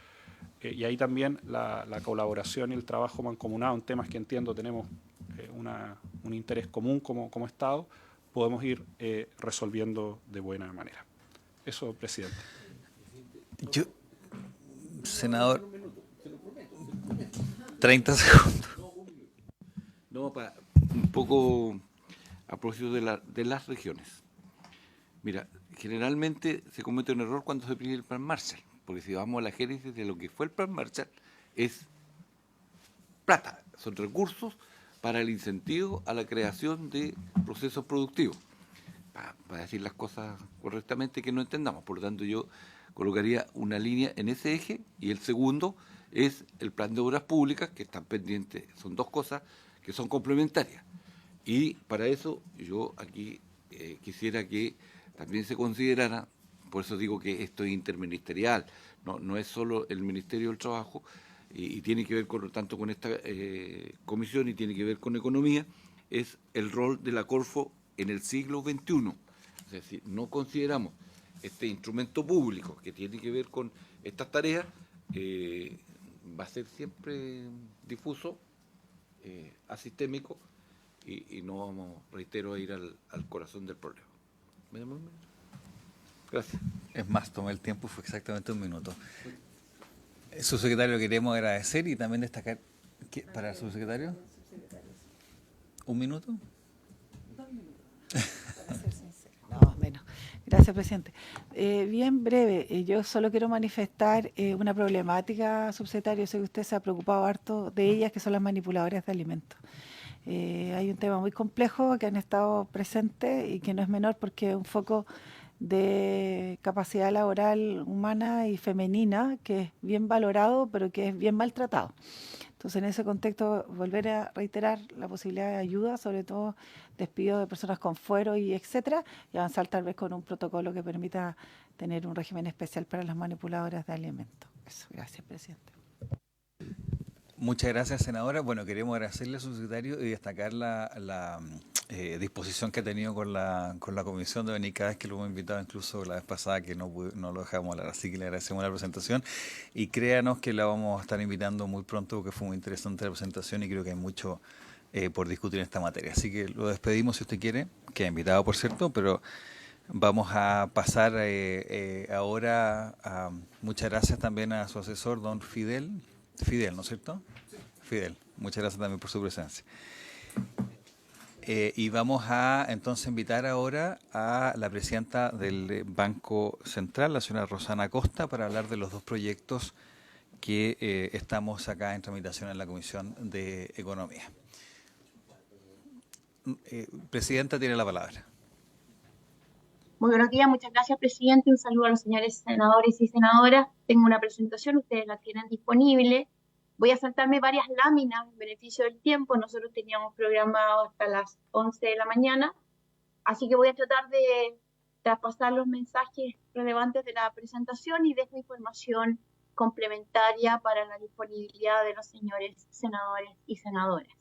y ahí también la colaboración y el trabajo mancomunado en temas que entiendo tenemos un interés común como Estado, podemos ir resolviendo de buena manera. Eso, presidente. Yo, senador, 30 segundos. No, un poco a propósito de las regiones. Mira, generalmente se comete un error cuando se pide el Plan Marshall, porque si vamos a la génesis de lo que fue el Plan Marshall, es plata, son recursos para el incentivo a la creación de procesos productivos. Para decir las cosas correctamente que no entendamos. Por lo tanto, yo colocaría una línea en ese eje, y el segundo es el plan de obras públicas, que están pendientes. Son dos cosas que son complementarias. Y para eso yo aquí quisiera que también se considerara, por eso digo que esto es interministerial, no es solo el Ministerio del Trabajo, y tiene que ver tanto con esta comisión y tiene que ver con economía, es el rol de la Corfo en el siglo XXI. Es decir, no consideramos este instrumento público que tiene que ver con estas tareas, va a ser siempre difuso, asistémico, y no vamos, reitero, a ir al corazón del problema. Gracias. Es más, tomé el tiempo, fue exactamente 1 minuto. Subsecretario, queremos agradecer y también destacar, para el subsecretario, 1 minuto. 2 minutos, para ser sincero. No, menos. Gracias, presidente. Bien breve, yo solo quiero manifestar una problemática, subsecretario. Sé que usted se ha preocupado harto de ellas, que son las manipuladoras de alimentos. Hay un tema muy complejo que han estado presentes y que no es menor, porque es un foco de capacidad laboral humana y femenina que es bien valorado, pero que es bien maltratado. Entonces, en ese contexto, volver a reiterar la posibilidad de ayuda, sobre todo despido de personas con fuero y etcétera, y avanzar tal vez con un protocolo que permita tener un régimen especial para las manipuladoras de alimentos. Eso, gracias, presidente. Muchas gracias, senadora. Bueno, queremos agradecerle al subsecretario y destacar la disposición que ha tenido con la comisión de venir cada vez que lo hemos invitado, incluso la vez pasada que no lo dejamos hablar. Así que le agradecemos la presentación y créanos que la vamos a estar invitando muy pronto porque fue muy interesante la presentación y creo que hay mucho por discutir en esta materia. Así que lo despedimos si usted quiere, que ha invitado, por cierto, pero vamos a pasar ahora a... Muchas gracias también a su asesor, don Fidel, ¿no es cierto? Fidel, muchas gracias también por su presencia. Y vamos a entonces invitar ahora a la presidenta del Banco Central, la señora Rosana Costa, para hablar de los dos proyectos que estamos acá en tramitación en la Comisión de Economía. Presidenta, tiene la palabra. Muy buenos días, muchas gracias, presidente. Un saludo a los señores senadores y senadoras. Tengo una presentación, ustedes la tienen disponible. Voy a saltarme varias láminas en beneficio del tiempo. Nosotros teníamos programado hasta las 11 de la mañana, así que voy a tratar de traspasar los mensajes relevantes de la presentación y dejo información complementaria para la disponibilidad de los señores senadores y senadoras.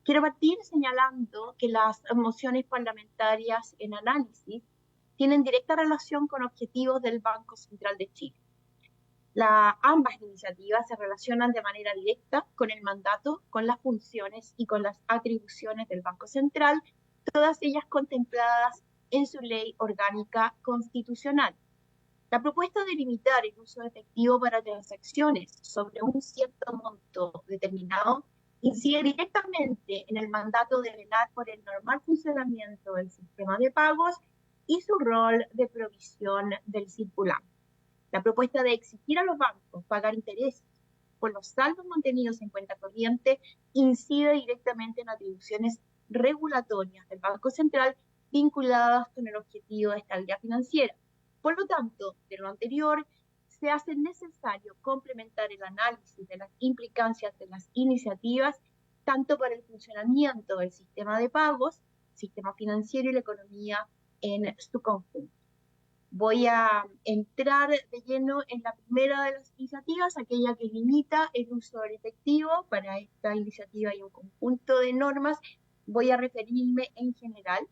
Quiero partir señalando que las mociones parlamentarias en análisis tienen directa relación con objetivos del Banco Central de Chile. Ambas iniciativas se relacionan de manera directa con el mandato, con las funciones y con las atribuciones del Banco Central, todas ellas contempladas en su ley orgánica constitucional. La propuesta de limitar el uso de efectivo para transacciones sobre un cierto monto determinado incide directamente en el mandato de velar por el normal funcionamiento del sistema de pagos y su rol de provisión del circulante. La propuesta de exigir a los bancos pagar intereses por los saldos mantenidos en cuenta corriente incide directamente en atribuciones regulatorias del Banco Central vinculadas con el objetivo de estabilidad financiera. Por lo tanto, de lo anterior, se hace necesario complementar el análisis de las implicancias de las iniciativas tanto para el funcionamiento del sistema de pagos, sistema financiero y la economía en su conjunto. Voy a entrar de lleno en la primera de las iniciativas, aquella que limita el uso del efectivo. Para esta iniciativa hay un conjunto de normas. Voy a referirme en general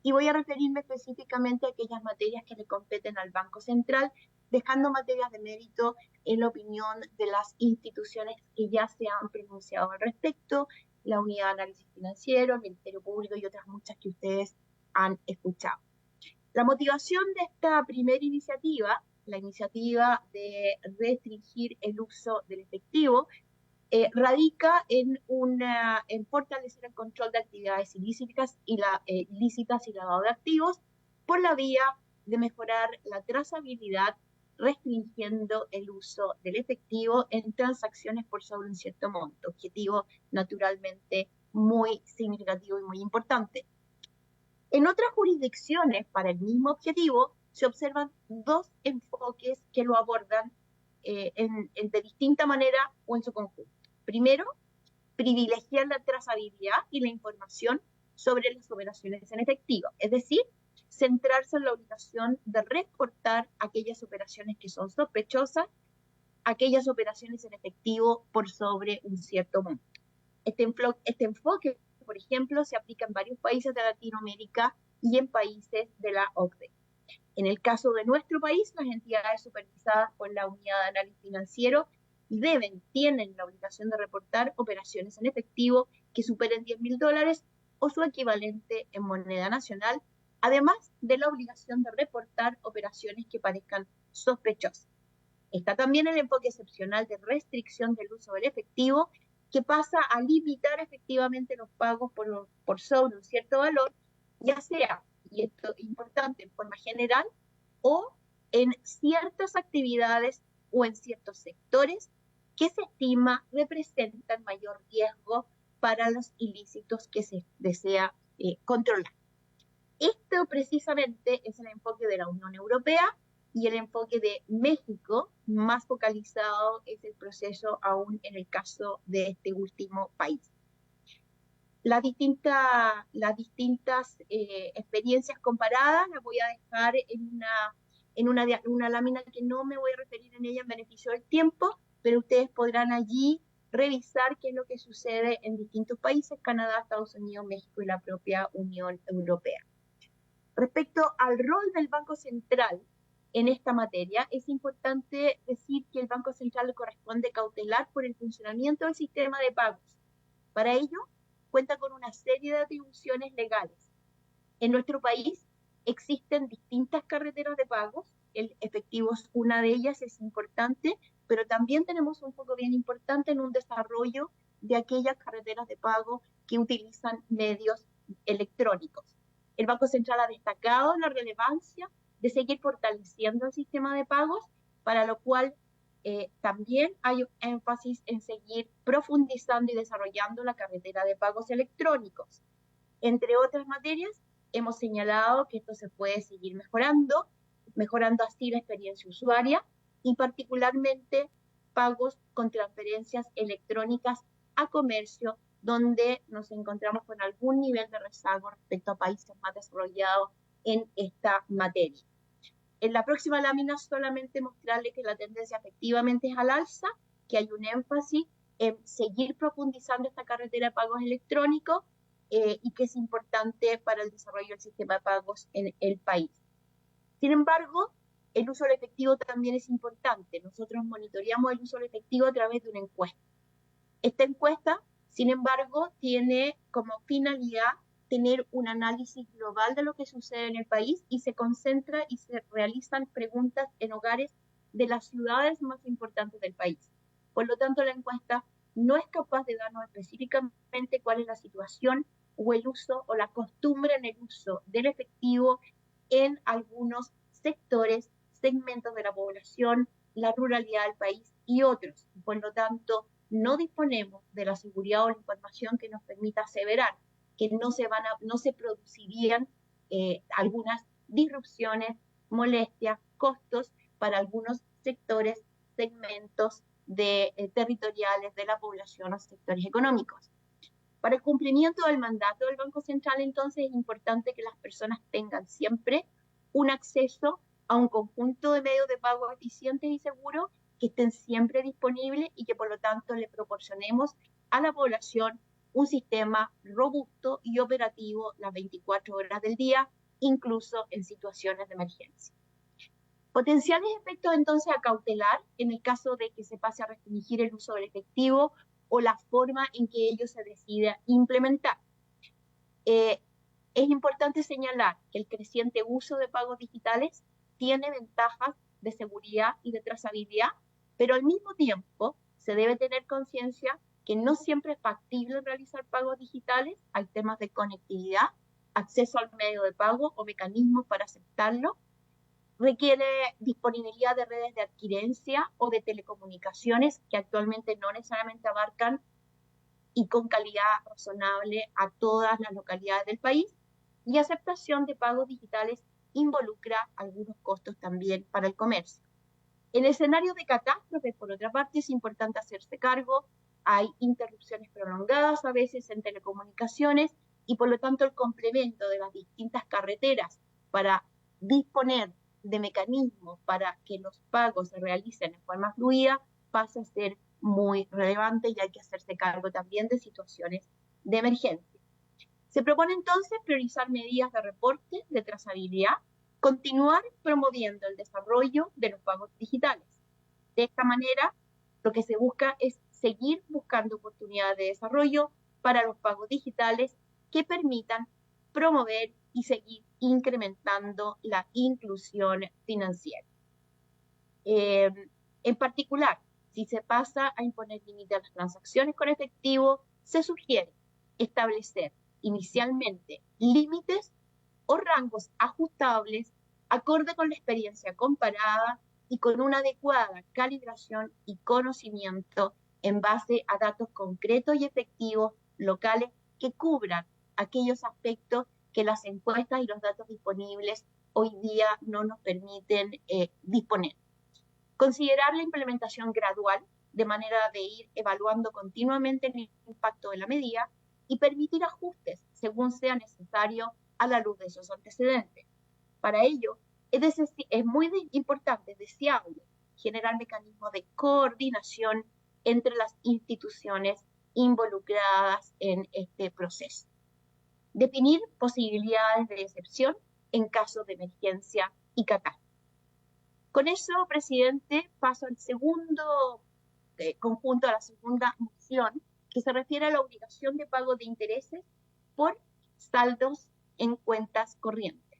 y voy a referirme específicamente a aquellas materias que le competen al Banco Central, dejando materias de mérito en la opinión de las instituciones que ya se han pronunciado al respecto, la Unidad de Análisis Financiero, el Ministerio Público y otras muchas que ustedes han escuchado. La motivación de esta primera iniciativa, la iniciativa de restringir el uso del efectivo, radica en fortalecer el control de actividades ilícitas y lavado de activos por la vía de mejorar la trazabilidad, restringiendo el uso del efectivo en transacciones por sobre un cierto monto, objetivo naturalmente muy significativo y muy importante. En otras jurisdicciones, para el mismo objetivo, se observan dos enfoques que lo abordan de distinta manera o en su conjunto. Primero, privilegiar la trazabilidad y la información sobre las operaciones en efectivo, es decir, centrarse en la obligación de reportar aquellas operaciones que son sospechosas, aquellas operaciones en efectivo por sobre un cierto monto. Este enfoque, por ejemplo, se aplica en varios países de Latinoamérica y en países de la OCDE. En el caso de nuestro país, las entidades supervisadas por la Unidad de Análisis Financiero tienen la obligación de reportar operaciones en efectivo que superen $10.000 o su equivalente en moneda nacional, además de la obligación de reportar operaciones que parezcan sospechosas. Está también el enfoque excepcional de restricción del uso del efectivo, que pasa a limitar efectivamente los pagos por sobre un cierto valor, ya sea, y esto es importante, en forma general, o en ciertas actividades o en ciertos sectores que se estima representan mayor riesgo para los ilícitos que se desea controlar. Esto precisamente es el enfoque de la Unión Europea, y el enfoque de México, más focalizado, es el proceso aún en el caso de este último país. Las distintas experiencias comparadas las voy a dejar en una lámina que no me voy a referir en ella en beneficio del tiempo, pero ustedes podrán allí revisar qué es lo que sucede en distintos países, Canadá, Estados Unidos, México y la propia Unión Europea. Respecto al rol del Banco Central en esta materia, es importante decir que el Banco Central le corresponde cautelar por el funcionamiento del sistema de pagos. Para ello, cuenta con una serie de atribuciones legales. En nuestro país existen distintas carreteras de pagos, el efectivo es una de ellas, es importante, pero también tenemos un foco bien importante en un desarrollo de aquellas carreteras de pago que utilizan medios electrónicos. El Banco Central ha destacado la relevancia de seguir fortaleciendo el sistema de pagos, para lo cual también hay un énfasis en seguir profundizando y desarrollando la carretera de pagos electrónicos. Entre otras materias, hemos señalado que esto se puede seguir mejorando así la experiencia usuaria y particularmente pagos con transferencias electrónicas a comercio, donde nos encontramos con algún nivel de rezago respecto a países más desarrollados en esta materia. En la próxima lámina solamente mostrarle que la tendencia efectivamente es al alza, que hay un énfasis en seguir profundizando esta carretera de pagos electrónicos y que es importante para el desarrollo del sistema de pagos en el país. Sin embargo, el uso del efectivo también es importante. Nosotros monitoreamos el uso del efectivo a través de una encuesta. Esta encuesta, sin embargo, tiene como finalidad tener un análisis global de lo que sucede en el país y se concentra y se realizan preguntas en hogares de las ciudades más importantes del país. Por lo tanto, la encuesta no es capaz de darnos específicamente cuál es la situación o el uso o la costumbre en el uso del efectivo en algunos sectores, segmentos de la población, la ruralidad del país y otros. Por lo tanto, no disponemos de la seguridad o la información que nos permita aseverar que no se producirían algunas disrupciones, molestias, costos para algunos sectores, segmentos territoriales de la población o sectores económicos. Para el cumplimiento del mandato del Banco Central, entonces, es importante que las personas tengan siempre un acceso a un conjunto de medios de pago eficientes y seguros que estén siempre disponibles y que, por lo tanto, le proporcionemos a la población un sistema robusto y operativo las 24 horas del día, incluso en situaciones de emergencia. Potenciales efectos entonces a cautelar en el caso de que se pase a restringir el uso del efectivo o la forma en que ello se decida implementar. Es importante señalar que el creciente uso de pagos digitales tiene ventajas de seguridad y de trazabilidad, pero al mismo tiempo se debe tener conciencia que no siempre es factible realizar pagos digitales. Hay temas de conectividad, acceso al medio de pago o mecanismos para aceptarlo. Requiere disponibilidad de redes de adquirencia o de telecomunicaciones que actualmente no necesariamente abarcan y con calidad razonable a todas las localidades del país. Y aceptación de pagos digitales involucra algunos costos también para el comercio. En escenarios de catástrofe, por otra parte, es importante hacerse cargo. Hay interrupciones prolongadas a veces en telecomunicaciones y por lo tanto el complemento de las distintas carreteras para disponer de mecanismos para que los pagos se realicen de forma fluida pasa a ser muy relevante y hay que hacerse cargo también de situaciones de emergencia. Se propone entonces priorizar medidas de reporte, de trazabilidad, continuar promoviendo el desarrollo de los pagos digitales. De esta manera, lo que se busca es seguir buscando oportunidades de desarrollo para los pagos digitales que permitan promover y seguir incrementando la inclusión financiera. En particular, si se pasa a imponer límite a las transacciones con efectivo, se sugiere establecer inicialmente límites o rangos ajustables acorde con la experiencia comparada y con una adecuada calibración y conocimiento en base a datos concretos y efectivos locales que cubran aquellos aspectos que las encuestas y los datos disponibles hoy día no nos permiten disponer. Considerar la implementación gradual, de manera de ir evaluando continuamente el impacto de la medida y permitir ajustes según sea necesario a la luz de esos antecedentes. Para ello, es muy importante, deseable, generar mecanismos de coordinación entre las instituciones involucradas en este proceso. Definir posibilidades de excepción en caso de emergencia y catástrofe. Con eso, presidente, paso al segundo conjunto, a la segunda moción, que se refiere a la obligación de pago de intereses por saldos en cuentas corrientes.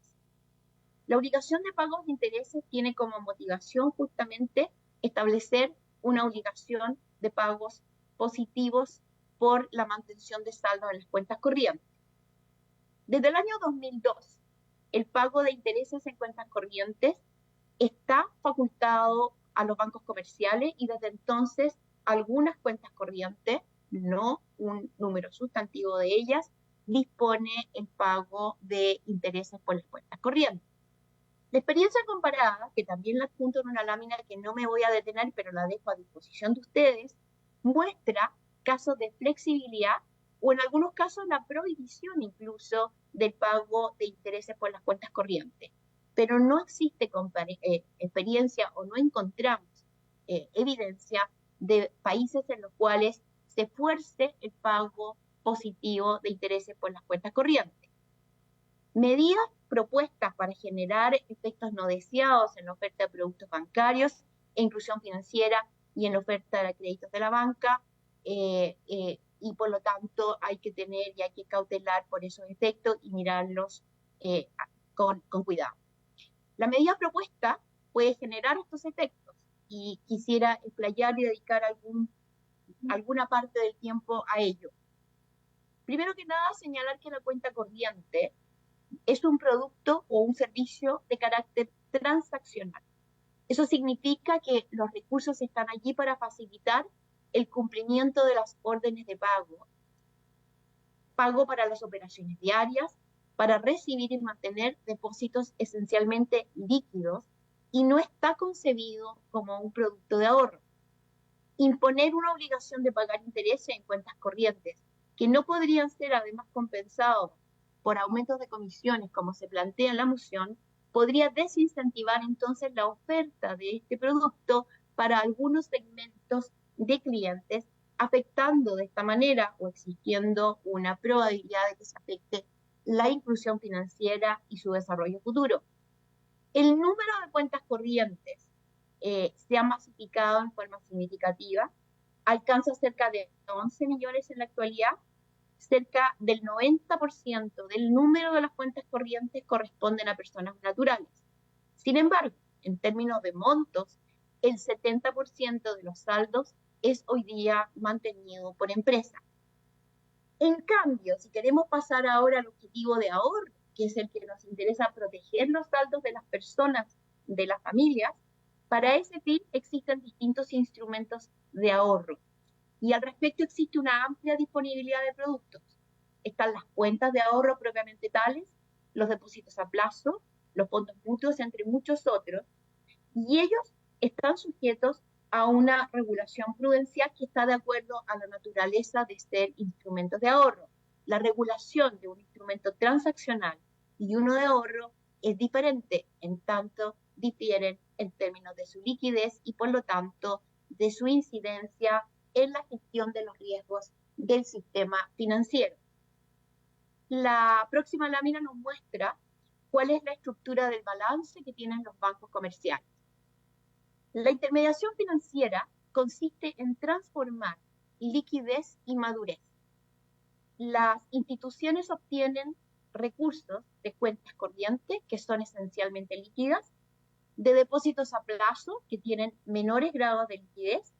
La obligación de pago de intereses tiene como motivación justamente establecer una obligación de pagos positivos por la mantención de saldos en las cuentas corrientes. Desde el año 2002, el pago de intereses en cuentas corrientes está facultado a los bancos comerciales y desde entonces algunas cuentas corrientes, no un número sustantivo de ellas, dispone el pago de intereses por las cuentas corrientes. La experiencia comparada, que también la adjunto en una lámina que no me voy a detener, pero la dejo a disposición de ustedes, muestra casos de flexibilidad o en algunos casos la prohibición incluso del pago de intereses por las cuentas corrientes. Pero no existe experiencia o no encontramos evidencia de países en los cuales se fuerce el pago positivo de intereses por las cuentas corrientes. Medidas propuestas para generar efectos no deseados en la oferta de productos bancarios e inclusión financiera y en la oferta de créditos de la banca, y por lo tanto hay que tener y hay que cautelar por esos efectos y mirarlos con cuidado. La medida propuesta puede generar estos efectos y quisiera explayar y dedicar alguna parte del tiempo a ello. Primero que nada, señalar que la cuenta corriente es un producto o un servicio de carácter transaccional. Eso significa que los recursos están allí para facilitar el cumplimiento de las órdenes de pago para las operaciones diarias, para recibir y mantener depósitos esencialmente líquidos y no está concebido como un producto de ahorro. Imponer una obligación de pagar intereses en cuentas corrientes que no podrían ser además compensados por aumentos de comisiones como se plantea en la moción, podría desincentivar entonces la oferta de este producto para algunos segmentos de clientes, afectando de esta manera o existiendo una probabilidad de que se afecte la inclusión financiera y su desarrollo futuro. El número de cuentas corrientes se ha masificado en forma significativa, alcanza cerca de 11 millones en la actualidad. Cerca del 90% del número de las cuentas corrientes corresponden a personas naturales. Sin embargo, en términos de montos, el 70% de los saldos es hoy día mantenido por empresas. En cambio, si queremos pasar ahora al objetivo de ahorro, que es el que nos interesa proteger los saldos de las personas, de las familias, para ese fin existen distintos instrumentos de ahorro. Y al respecto existe una amplia disponibilidad de productos. Están las cuentas de ahorro propiamente tales, los depósitos a plazo, los fondos mutuos, entre muchos otros, y ellos están sujetos a una regulación prudencial que está de acuerdo a la naturaleza de ser instrumentos de ahorro. La regulación de un instrumento transaccional y uno de ahorro es diferente, en tanto difieren en términos de su liquidez y por lo tanto de su incidencia en la gestión de los riesgos del sistema financiero. La próxima lámina nos muestra cuál es la estructura del balance que tienen los bancos comerciales. La intermediación financiera consiste en transformar liquidez y madurez. Las instituciones obtienen recursos de cuentas corrientes, que son esencialmente líquidas, de depósitos a plazo, que tienen menores grados de liquidez,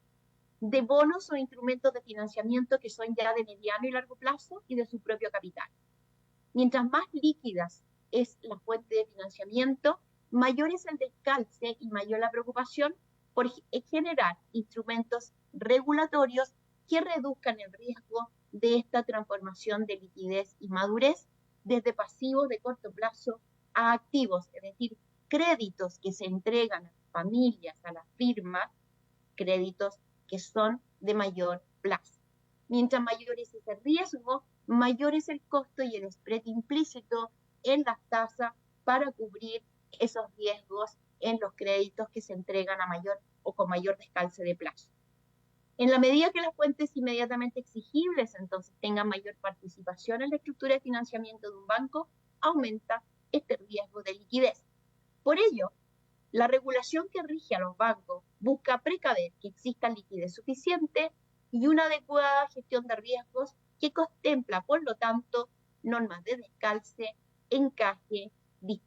de bonos o instrumentos de financiamiento que son ya de mediano y largo plazo y de su propio capital. Mientras más líquidas es la fuente de financiamiento, mayor es el descalce y mayor la preocupación por generar instrumentos regulatorios que reduzcan el riesgo de esta transformación de liquidez y madurez desde pasivos de corto plazo a activos, es decir, créditos que se entregan a las familias, a las firmas, créditos que son de mayor plazo. Mientras mayor es ese riesgo, mayor es el costo y el spread implícito en las tasas para cubrir esos riesgos en los créditos que se entregan a mayor o con mayor descalce de plazo. En la medida que las fuentes inmediatamente exigibles entonces tengan mayor participación en la estructura de financiamiento de un banco, aumenta este riesgo de liquidez. Por ello, la regulación que rige a los bancos busca precaver que exista liquidez suficiente y una adecuada gestión de riesgos que contempla, por lo tanto, normas de descalce, encaje,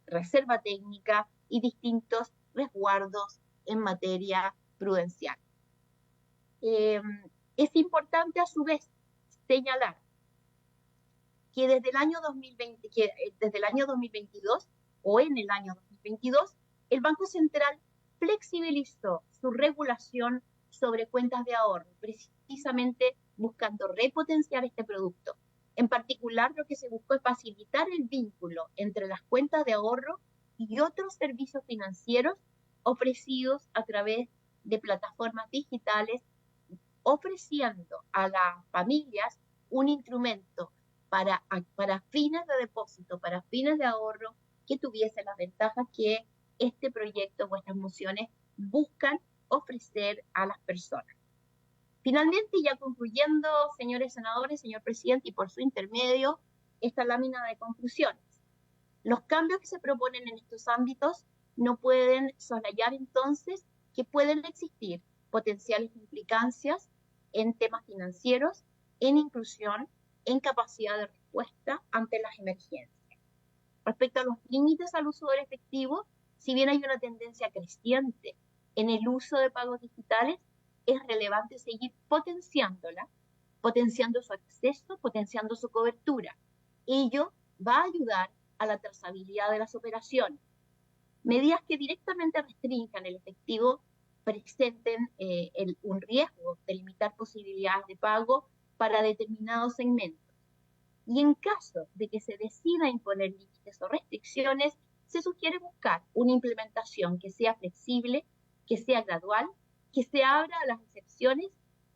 reserva técnica y distintos resguardos en materia prudencial. Es importante a su vez señalar que desde el año 2022 o en el año 2022, el Banco Central flexibilizó su regulación sobre cuentas de ahorro, precisamente buscando repotenciar este producto. En particular, lo que se buscó es facilitar el vínculo entre las cuentas de ahorro y otros servicios financieros ofrecidos a través de plataformas digitales, ofreciendo a las familias un instrumento para fines de depósito, para fines de ahorro, que tuviese las ventajas que este proyecto o estas mociones buscan ofrecer a las personas. Finalmente, ya concluyendo, señores senadores, señor presidente, y por su intermedio, esta lámina de conclusiones. Los cambios que se proponen en estos ámbitos no pueden soslayar entonces que pueden existir potenciales implicancias en temas financieros, en inclusión, en capacidad de respuesta ante las emergencias. Respecto a los límites al uso del efectivo, si bien hay una tendencia creciente en el uso de pagos digitales, es relevante seguir potenciándola, potenciando su acceso, potenciando su cobertura. Ello va a ayudar a la trazabilidad de las operaciones. Medidas que directamente restrinjan el efectivo presenten un riesgo de limitar posibilidades de pago para determinados segmentos. Y en caso de que se decida imponer límites o restricciones, se sugiere buscar una implementación que sea flexible, que sea gradual, que se abra a las excepciones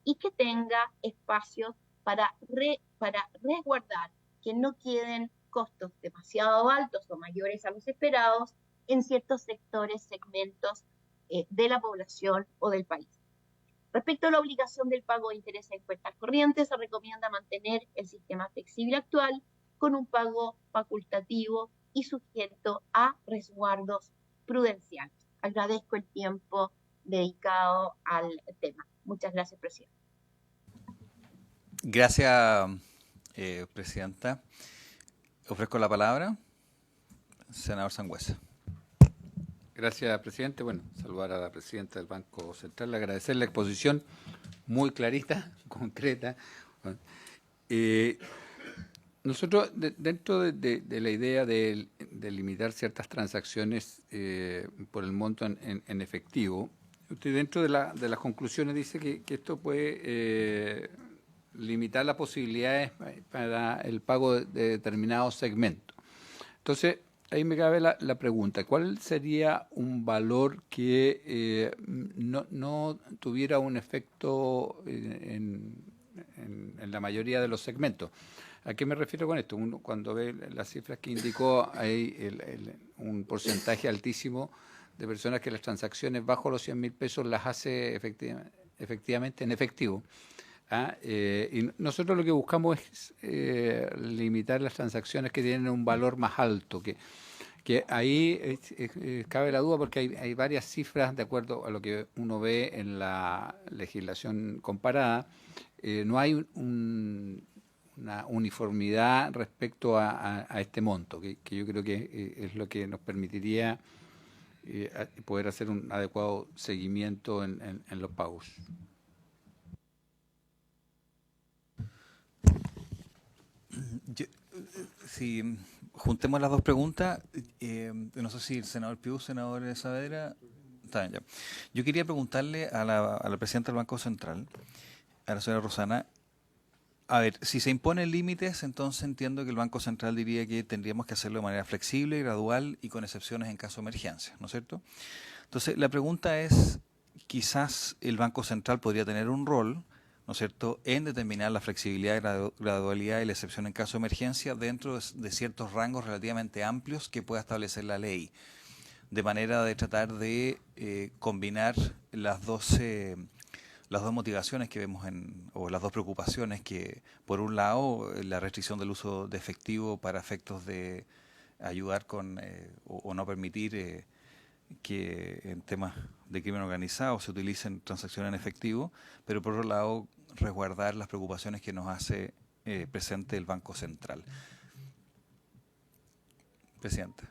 y que tenga espacios para resguardar que no queden costos demasiado altos o mayores a los esperados en ciertos sectores, segmentos de la población o del país. Respecto a la obligación del pago de intereses en cuentas corrientes, se recomienda mantener el sistema flexible actual con un pago facultativo y sujeto a resguardos prudenciales. Agradezco el tiempo dedicado al tema. Muchas gracias, presidente. Gracias, presidenta. Ofrezco la palabra. Senador Sangüesa. Gracias, presidente. Bueno, saludar a la presidenta del Banco Central, agradecer la exposición muy clarita, concreta. Nosotros, dentro de la idea de limitar ciertas transacciones por el monto en efectivo, usted dentro de las conclusiones dice que esto puede limitar las posibilidades para el pago de determinados segmentos. Entonces, ahí me cabe la pregunta, ¿cuál sería un valor que no tuviera un efecto en la mayoría de los segmentos? ¿A qué me refiero con esto? Uno, cuando ve las cifras que indicó, hay un porcentaje altísimo de personas que las transacciones bajo los 100.000 pesos las hace efectivamente en efectivo. Y nosotros lo que buscamos es limitar las transacciones que tienen un valor más alto, que ahí cabe la duda porque hay varias cifras de acuerdo a lo que uno ve en la legislación comparada. No hay una uniformidad respecto a este monto, que yo creo que es lo que nos permitiría poder hacer un adecuado seguimiento en los pagos. Si juntemos las dos preguntas, no sé si el senador Pius, senador Saavedra, está bien ya. Yo quería preguntarle a la presidenta del Banco Central, a la señora Rosana, a ver, si se imponen límites, entonces entiendo que el Banco Central diría que tendríamos que hacerlo de manera flexible, gradual y con excepciones en caso de emergencia, ¿no es cierto? Entonces, la pregunta es, quizás el Banco Central podría tener un rol, ¿no es cierto?, en determinar la flexibilidad, gradualidad y la excepción en caso de emergencia dentro de ciertos rangos relativamente amplios que pueda establecer la ley, de manera de tratar de combinar las dos las dos motivaciones que vemos o las dos preocupaciones que, por un lado, la restricción del uso de efectivo para efectos de ayudar con o no permitir que en temas de crimen organizado se utilicen transacciones en efectivo, pero por otro lado, resguardar las preocupaciones que nos hace presente el Banco Central. Presidente.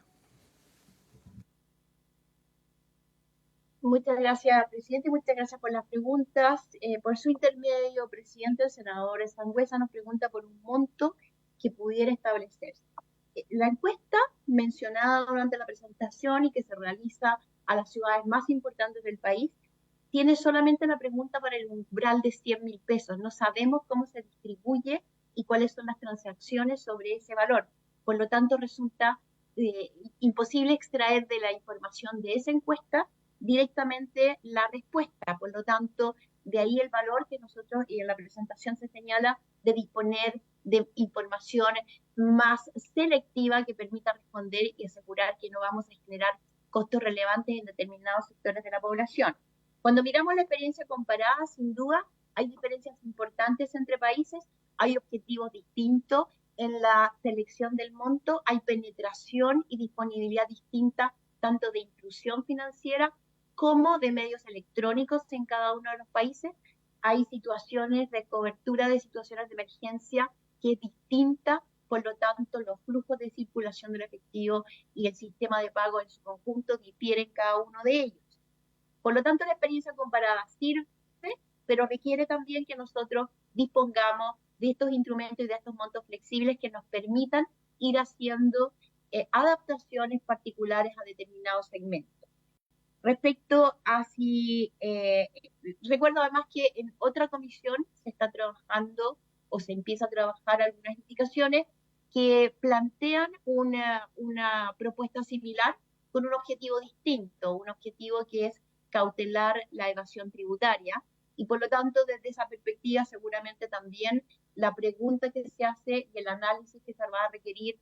Muchas gracias, presidente, muchas gracias por las preguntas. Por su intermedio, presidente, el senador Sangüesa nos pregunta por un monto que pudiera establecerse. La encuesta mencionada durante la presentación y que se realiza a las ciudades más importantes del país tiene solamente la pregunta para el umbral de 100.000 pesos. No sabemos cómo se distribuye y cuáles son las transacciones sobre ese valor. Por lo tanto, resulta imposible extraer de la información de esa encuesta directamente la respuesta. Por lo tanto, de ahí el valor que nosotros, y en la presentación se señala, de disponer de información más selectiva que permita responder y asegurar que no vamos a generar costos relevantes en determinados sectores de la población. Cuando miramos la experiencia comparada, sin duda, hay diferencias importantes entre países, hay objetivos distintos en la selección del monto, hay penetración y disponibilidad distinta tanto de inclusión financiera como de medios electrónicos en cada uno de los países. Hay situaciones de cobertura de situaciones de emergencia que es distinta, por lo tanto los flujos de circulación del efectivo y el sistema de pago en su conjunto difieren cada uno de ellos. Por lo tanto, la experiencia comparada sirve, pero requiere también que nosotros dispongamos de estos instrumentos y de estos montos flexibles que nos permitan ir haciendo adaptaciones particulares a determinados segmentos. Respecto a si, recuerdo además que en otra comisión se está trabajando o se empieza a trabajar algunas indicaciones que plantean una propuesta similar con un objetivo distinto, un objetivo que es cautelar la evasión tributaria, y por lo tanto desde esa perspectiva seguramente también la pregunta que se hace y el análisis que se va a requerir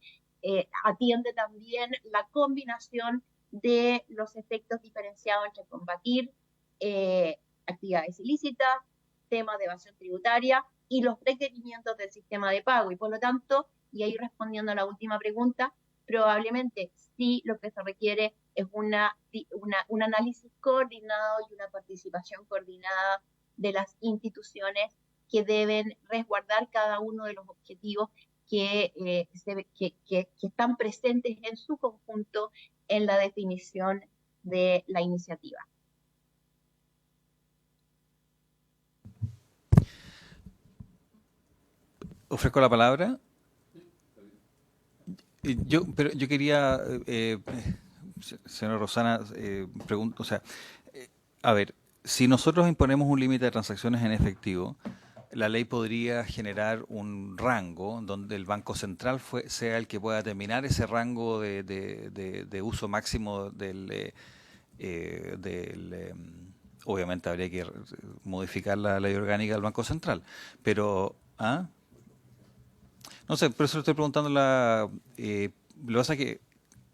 atiende también la combinación de los efectos diferenciados entre combatir actividades ilícitas, temas de evasión tributaria y los requerimientos del sistema de pago. Y por lo tanto, y ahí respondiendo a la última pregunta, probablemente sí lo que se requiere es un análisis coordinado y una participación coordinada de las instituciones que deben resguardar cada uno de los objetivos que están presentes en su conjunto en la definición de la iniciativa. Ofrezco la palabra. Yo quería, señora Rosana, pregunto, o sea, a ver, si nosotros imponemos un límite de transacciones en efectivo, la ley podría generar un rango donde el Banco Central sea el que pueda determinar ese rango de uso máximo obviamente habría que modificar la ley orgánica del Banco Central, pero no sé, por eso le estoy preguntando lo que pasa es que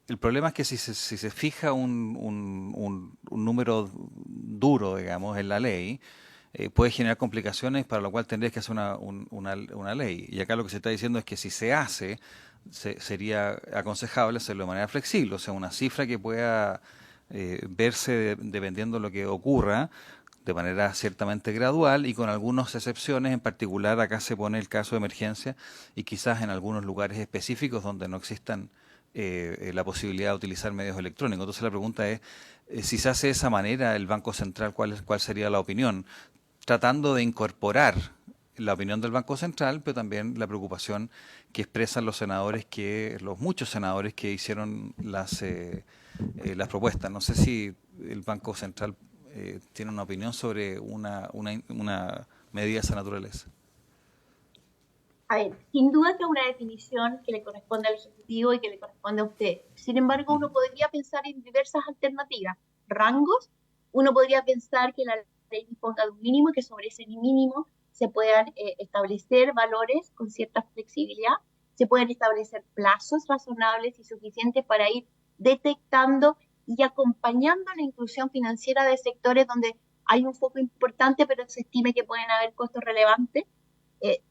el problema es que si se fija un número duro, digamos, en la ley, puede generar complicaciones, para lo cual tendría que hacer una ley. Y acá lo que se está diciendo es que si se hace, sería aconsejable hacerlo de manera flexible, o sea, una cifra que pueda verse dependiendo de lo que ocurra, de manera ciertamente gradual y con algunas excepciones. En particular, acá se pone el caso de emergencia y quizás en algunos lugares específicos donde no existan la posibilidad de utilizar medios electrónicos. Entonces la pregunta es, si se hace de esa manera, el Banco Central, ¿cuál sería la opinión? Tratando de incorporar la opinión del Banco Central, pero también la preocupación que expresan los muchos senadores que hicieron las propuestas. No sé si el Banco Central tiene una opinión sobre una medida de esa naturaleza. A ver, sin duda que es una definición que le corresponde al Ejecutivo y que le corresponde a usted. Sin embargo, uno podría pensar en diversas alternativas. Rangos, uno podría pensar que la ley disponga de un mínimo y que sobre ese mínimo se puedan establecer valores con cierta flexibilidad, se pueden establecer plazos razonables y suficientes para ir detectando y acompañando la inclusión financiera de sectores donde hay un foco importante, pero se estime que pueden haber costos relevantes.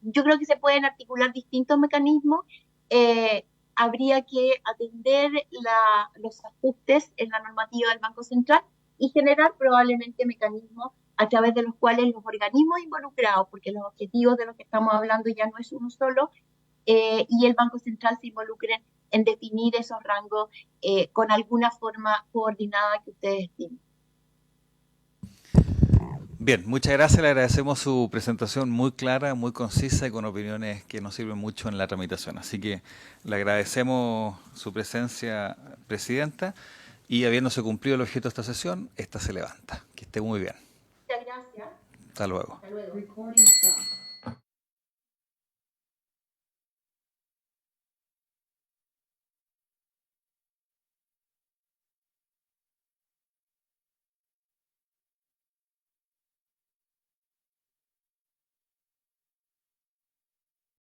Yo creo que se pueden articular distintos mecanismos. Habría que atender los ajustes en la normativa del Banco Central y generar probablemente mecanismos a través de los cuales los organismos involucrados, porque los objetivos de los que estamos hablando ya no es uno solo, y el Banco Central se involucren en definir esos rangos con alguna forma coordinada que ustedes estimen. Bien, muchas gracias. Le agradecemos su presentación muy clara, muy concisa y con opiniones que nos sirven mucho en la tramitación. Así que le agradecemos su presencia, Presidenta, y habiéndose cumplido el objeto de esta sesión, esta se levanta. Que esté muy bien. Muchas gracias. Hasta luego. Hasta luego.